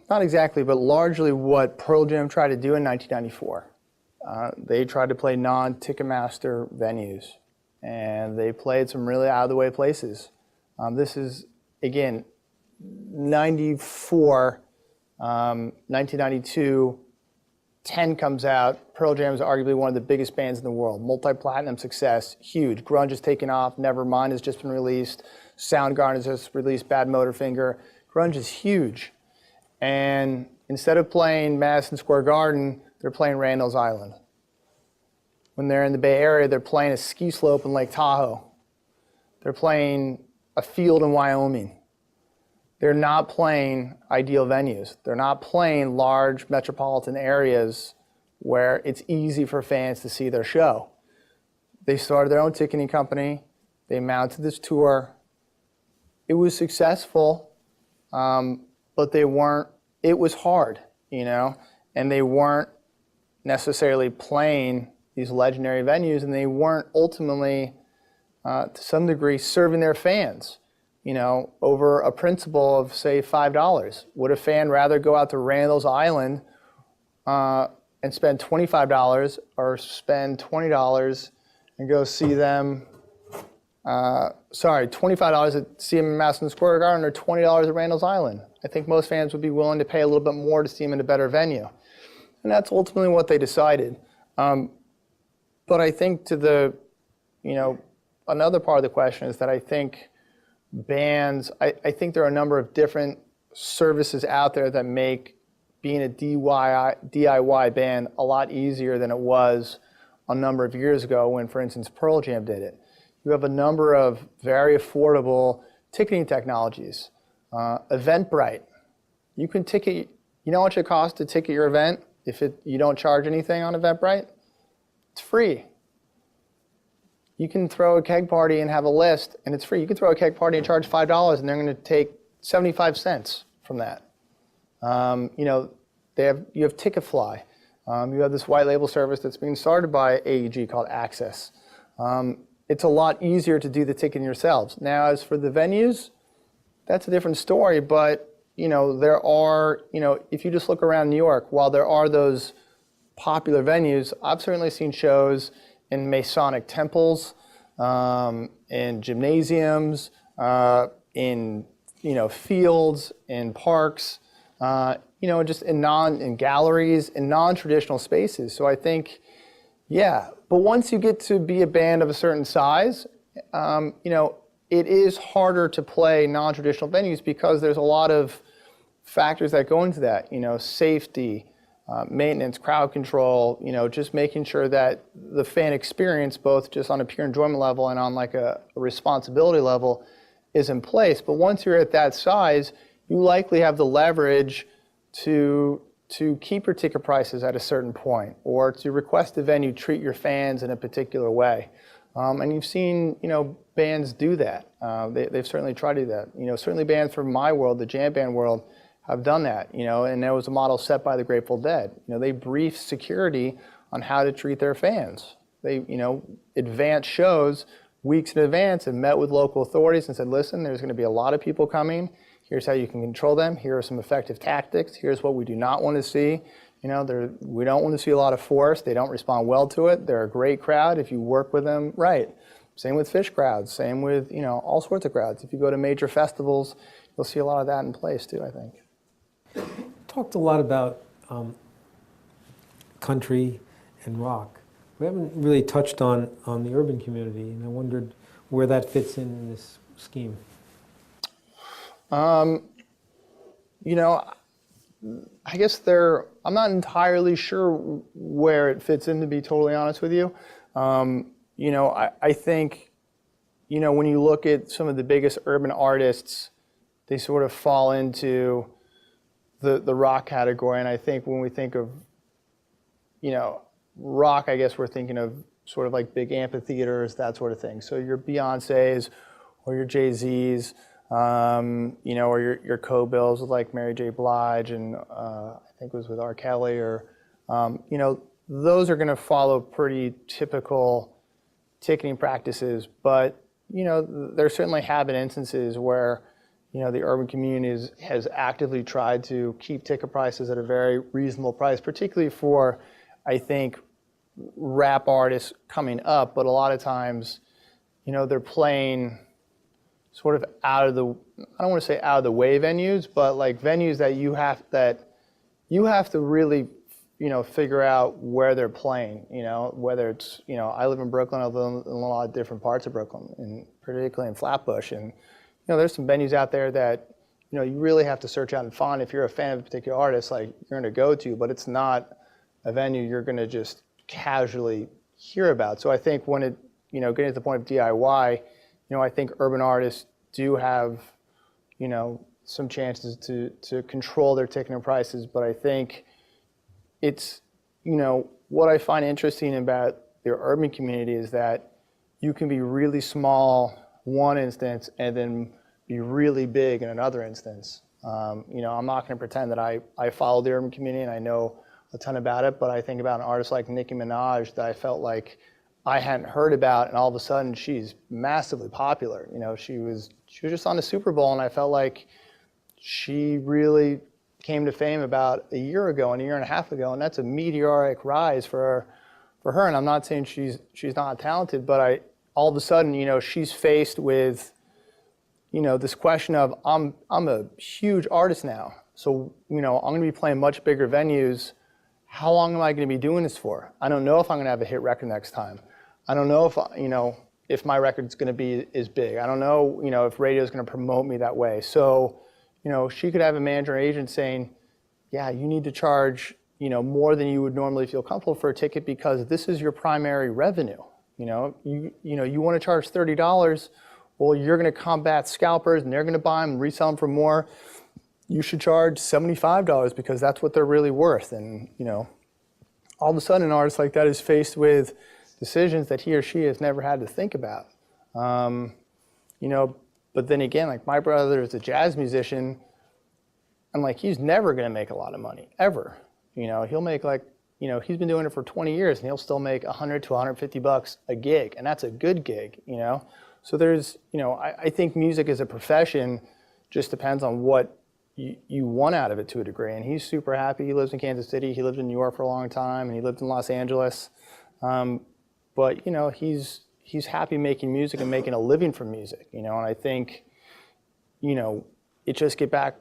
not exactly, but largely what Pearl Jam tried to do in 1994. They tried to play non-Ticketmaster venues, and they played some really out-of-the-way places. This is, again, 94, 1992, 10 comes out. Pearl Jam is arguably one of the biggest bands in the world. Multi-platinum success, huge. Grunge has taken off. Nevermind has just been released. Soundgarden has just released Bad Motorfinger. Grunge is huge. And instead of playing Madison Square Garden, they're playing Randall's Island. When they're in the Bay Area, they're playing a ski slope in Lake Tahoe. They're playing a field in Wyoming. They're not playing ideal venues. They're not playing large metropolitan areas where it's easy for fans to see their show. They started their own ticketing company. They mounted this tour. It was successful, but they weren't, it was hard, you know, and they weren't necessarily playing these legendary venues, and they weren't ultimately, to some degree, serving their fans. You know, over a principle of, say, $5. Would a fan rather go out to Randall's Island and spend $25 or spend $20 and go see them, $25 to see them in Madison Square Garden or $20 at Randall's Island? I think most fans would be willing to pay a little bit more to see them in a better venue. And that's ultimately what they decided. But I think to the, you know, another part of the question is that I think bands, I think there are a number of different services out there that make being a DIY band a lot easier than it was a number of years ago when, for instance, Pearl Jam did it. You have a number of very affordable ticketing technologies. Eventbrite. You can ticket, you know how much it costs to ticket your event if you don't charge anything on Eventbrite? It's free. You can throw a keg party and have a list, and it's free. You can throw a keg party and charge $5, and they're going to take 75 cents from that. You know, you have Ticketfly. You have this white label service that's being started by AEG called Access. It's a lot easier to do the ticketing yourselves. Now, as for the venues, that's a different story, but you know, there are, you know, if you just look around New York, while there are those popular venues, I've certainly seen shows in Masonic temples, in gymnasiums, in, you know, fields, in parks, you know, just in galleries, in non-traditional spaces. So I think, yeah, but once you get to be a band of a certain size, you know, it is harder to play non-traditional venues because there's a lot of factors that go into that, you know, safety, maintenance, crowd control, you know, just making sure that the fan experience, both just on a pure enjoyment level and on like a responsibility level, is in place. But once you're at that size, you likely have the leverage to keep your ticket prices at a certain point, or to request the venue treat your fans in a particular way. And you've seen, you know, bands do that. They've certainly tried to do that. You know, certainly bands from my world, the jam band world, have done that, you know, and there was a model set by the Grateful Dead. You know, they briefed security on how to treat their fans. They, you know, advanced shows weeks in advance and met with local authorities and said, listen, there's going to be a lot of people coming. Here's how you can control them. Here are some effective tactics. Here's what we do not want to see. You know, we don't want to see a lot of force. They don't respond well to it. They're a great crowd if you work with them right. Same with fish crowds. Same with, you know, all sorts of crowds. If you go to major festivals, you'll see a lot of that in place too, I think. Talked a lot about country and rock. We haven't really touched on the urban community, and I wondered where that fits in this scheme. You know, I guess I'm not entirely sure where it fits in, to be totally honest with you. I think, when you look at some of the biggest urban artists, they sort of fall into the rock category. And I think when we think of, rock, I guess we're thinking of sort of like big amphitheaters, that sort of thing. So your Beyoncés or your Jay-Z's, or your co-bills with like Mary J. Blige and I think it was with R. Kelly, or, those are going to follow pretty typical ticketing practices. But, there certainly have been instances where, the urban community has actively tried to keep ticket prices at a very reasonable price, particularly for, I think, rap artists coming up. But a lot of times, they're playing sort of I don't want to say out of the way venues, but like venues that you have to really, figure out where they're playing, whether it's, I live in Brooklyn, I live in a lot of different parts of Brooklyn, and particularly in Flatbush. And, there's some venues out there that, you really have to search out and find if you're a fan of a particular artist, like you're going to go to, but it's not a venue you're going to just casually hear about. So I think when it, getting to the point of DIY, I think urban artists do have, some chances to control their ticketing prices. But I think it's, what I find interesting about the urban community is that you can be really small one instance and then be really big in another instance. I'm not going to pretend that I follow the urban community and I know a ton about it, but I think about an artist like Nicki Minaj that I felt like I hadn't heard about, and all of a sudden she's massively popular. She was just on the Super Bowl, and I felt like she really came to fame about a year ago and a year and a half ago, and that's a meteoric rise for her. And I'm not saying she's not talented, but all of a sudden, she's faced with, this question of I'm a huge artist now, so I'm going to be playing much bigger venues. How long am I going to be doing this for? I don't know if I'm going to have a hit record next time. I don't know if my record's going to be as big. I don't know, if radio's going to promote me that way. So, she could have a manager or agent saying, yeah, you need to charge, more than you would normally feel comfortable for a ticket because this is your primary revenue. You want to charge $30, well, you're going to combat scalpers and they're going to buy them and resell them for more. You should charge $75 because that's what they're really worth. And, all of a sudden an artist like that is faced with decisions that he or she has never had to think about. But then again, like my brother is a jazz musician, and like he's never going to make a lot of money, ever. He'll make he's been doing it for 20 years and he'll still make $100 to $150 a gig, and that's a good gig, So there's, I think music as a profession just depends on what you want out of it to a degree. And he's super happy. He lives in Kansas City. He lived in New York for a long time, and he lived in Los Angeles. But he's happy making music and making a living from music. And I think, it does get back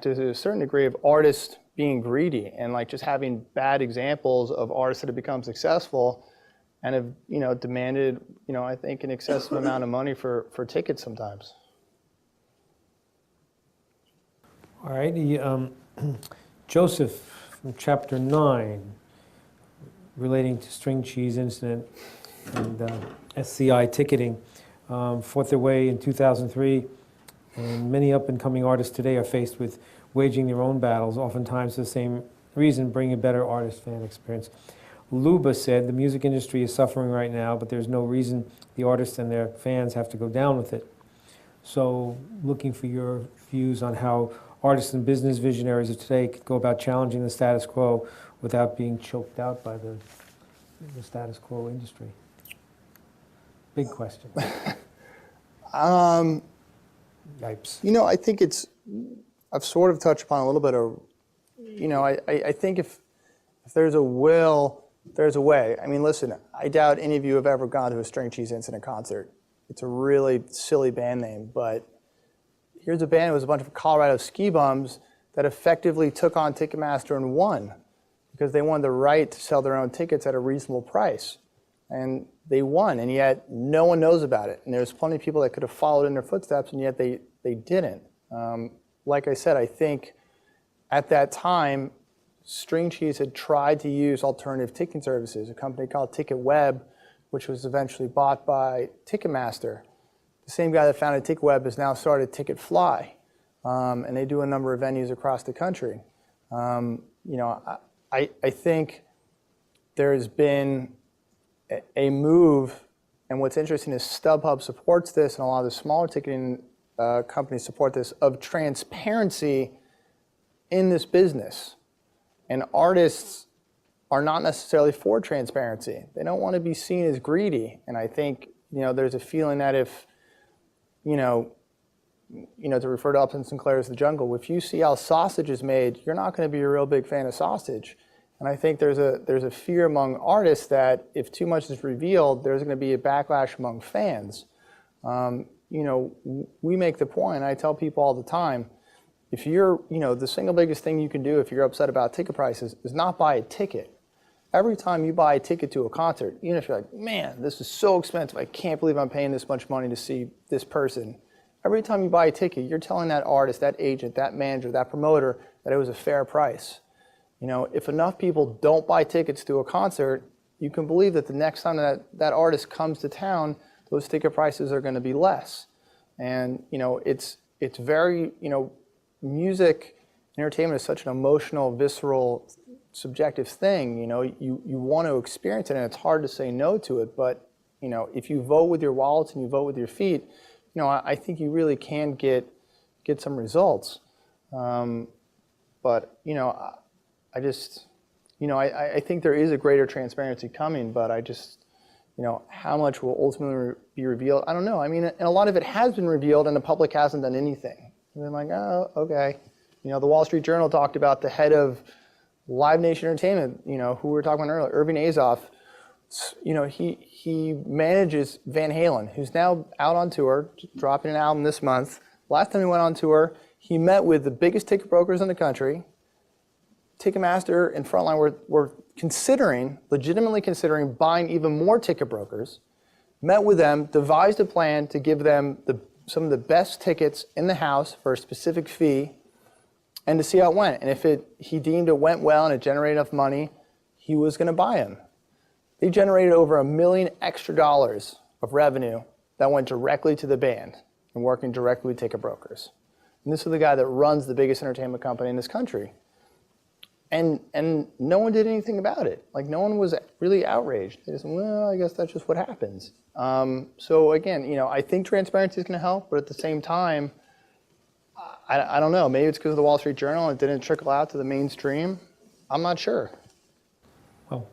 to a certain degree of artists being greedy and like just having bad examples of artists that have become successful and have, demanded, I think an excessive amount of money for tickets sometimes. All right, Joseph from Chapter 9, relating to string cheese incident and SCI ticketing, fought their way in 2003, and many up-and-coming artists today are faced with waging their own battles, oftentimes for the same reason, bringing a better artist-fan experience. Luba said, the music industry is suffering right now, but there's no reason the artists and their fans have to go down with it. So looking for your views on how artists and business visionaries of today could go about challenging the status quo without being choked out by the status quo industry. Big question. Yipes. I think I've sort of touched upon a little bit of, I think if there's a will, there's a way. I mean, listen, I doubt any of you have ever gone to a String Cheese Incident concert. It's a really silly band name, but here's a band. It was a bunch of Colorado ski bums that effectively took on Ticketmaster and won because they wanted the right to sell their own tickets at a reasonable price. And they won, and yet no one knows about it. And there's plenty of people that could have followed in their footsteps, and yet they didn't. Like I said, I think at that time, String Cheese had tried to use alternative ticketing services, a company called TicketWeb, which was eventually bought by Ticketmaster. The same guy that founded TicketWeb has now started TicketFly, and they do a number of venues across the country. I think there's been a move, and what's interesting is StubHub supports this, and a lot of the smaller ticketing companies support this, of transparency in this business. And artists are not necessarily for transparency. They don't want to be seen as greedy. And I think, there's a feeling that if, to refer to Upton Sinclair as the jungle, if you see how sausage is made, you're not going to be a real big fan of sausage. And I think there's a fear among artists that if too much is revealed, there's going to be a backlash among fans. We make the point, and I tell people all the time, if you're, the single biggest thing you can do if you're upset about ticket prices is not buy a ticket. Every time you buy a ticket to a concert, even if you're like, man, this is so expensive, I can't believe I'm paying this much money to see this person. Every time you buy a ticket, you're telling that artist, that agent, that manager, that promoter that it was a fair price. If enough people don't buy tickets to a concert, you can believe that the next time that artist comes to town, those ticket prices are going to be less. And, it's very, music, entertainment is such an emotional, visceral, subjective thing. You want to experience it, and it's hard to say no to it. But, if you vote with your wallets and you vote with your feet, I think you really can get some results. But, I just, I think there is a greater transparency coming, but I just, how much will ultimately be revealed? I don't know. I mean, and a lot of it has been revealed, and the public hasn't done anything. And they're like, oh, okay. The Wall Street Journal talked about the head of Live Nation Entertainment, who we were talking about earlier, Irving Azoff. He manages Van Halen, who's now out on tour, dropping an album this month. Last time he went on tour, he met with the biggest ticket brokers in the country. Ticketmaster and Frontline were legitimately considering buying even more ticket brokers, met with them, devised a plan to give them some of the best tickets in the house for a specific fee, and to see how it went. And if he deemed it went well and it generated enough money, he was going to buy them. They generated over $1 million extra of revenue that went directly to the band and working directly with ticket brokers. And this is the guy that runs the biggest entertainment company in this country. And no one did anything about it. Like, no one was really outraged. They just said, well, I guess that's just what happens. So again, I think transparency is going to help, but at the same time, I don't know. Maybe it's because of the Wall Street Journal and it didn't trickle out to the mainstream. I'm not sure. Well,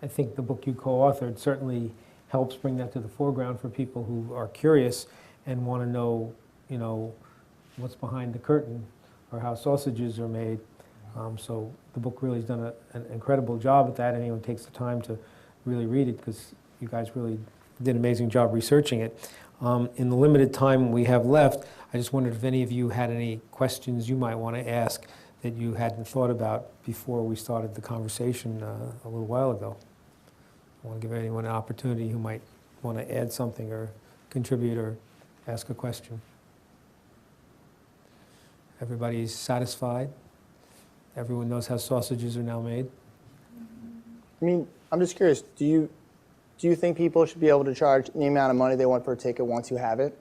I think the book you co-authored certainly helps bring that to the foreground for people who are curious and want to know, what's behind the curtain or how sausages are made. So the book really has done an incredible job at that. Anyone takes the time to really read it, because you guys really did an amazing job researching it. In the limited time we have left, I just wondered if any of you had any questions you might want to ask that you hadn't thought about before we started the conversation a little while ago. I want to give anyone an opportunity who might want to add something or contribute or ask a question. Everybody's satisfied? Everyone knows how sausages are now made? I mean, I'm just curious, do you think people should be able to charge the amount of money they want for a ticket once you have it?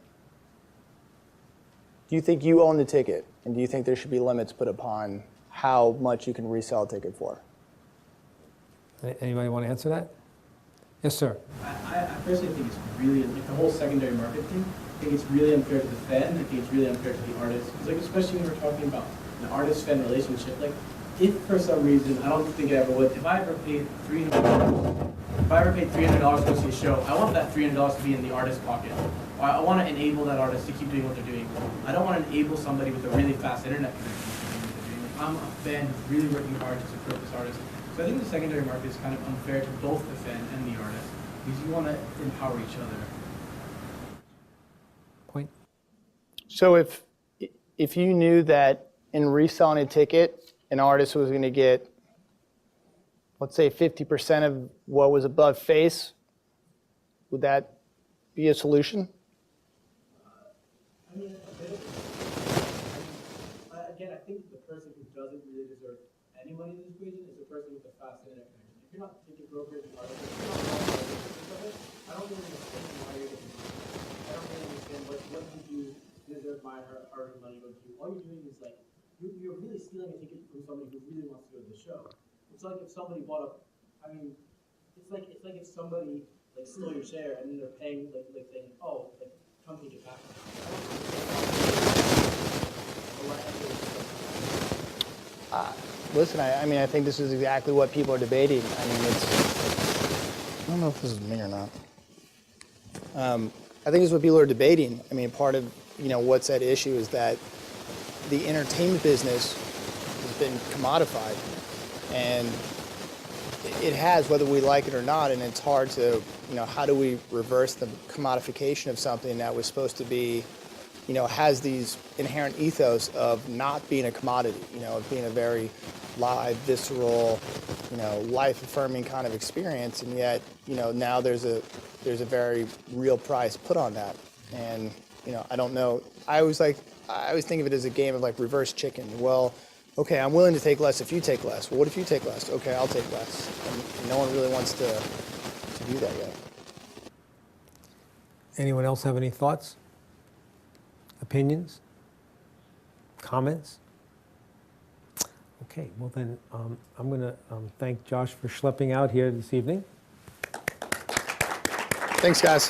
Do you think you own the ticket? And do you think there should be limits put upon how much you can resell a ticket for? Anybody want to answer that? Yes, sir. I personally think it's really, like, the whole secondary market thing, I think it's really unfair to the fan. I think it's really unfair to the artist. Because, like, especially when we're talking about an artist-fan relationship, like, if for some reason, I don't think I ever would, if I ever paid $300 to see a show, I want that $300 to be in the artist's pocket. I want to enable that artist to keep doing what they're doing. I don't want to enable somebody with a really fast internet connection to do what they're doing. I'm a fan who's really working hard to support this artist. So I think the secondary market is kind of unfair to both the fan and the artist, because you want to empower each other. Point. So if you knew that in reselling a ticket, an artist was going to get, let's say, 50% of what was above face, would that be a solution? I mean, again, I think the person who doesn't really deserve any money in this equation is the person with the fast internet connection. If you're not ticket brokerage and artists, if you're not of it, I don't really understand why you're getting money. I don't really understand what you deserve my hard money going to. All you're doing is like, you're really stealing a ticket from somebody who really wants to go to the show. It's like if somebody bought up, I mean, it's like if somebody like stole your share and then they're paying like saying, oh, like come take it back. Listen, I mean, I think this is exactly what people are debating. I mean, I don't know if this is me or not. I think it's what people are debating. I mean, part of, what's at issue is that the entertainment business has been commodified, and it has, whether we like it or not, and it's hard to, how do we reverse the commodification of something that was supposed to be, has these inherent ethos of not being a commodity, of being a very live, visceral, life-affirming kind of experience, and yet, now there's a very real price put on that, and I don't know. I always think of it as a game of like reverse chicken. Well, okay, I'm willing to take less if you take less. Well, what if you take less? Okay, I'll take less, and no one really wants to do that yet. Anyone else have any thoughts? Opinions? Comments? Okay, well then, I'm going to thank Josh for schlepping out here this evening. Thanks, guys.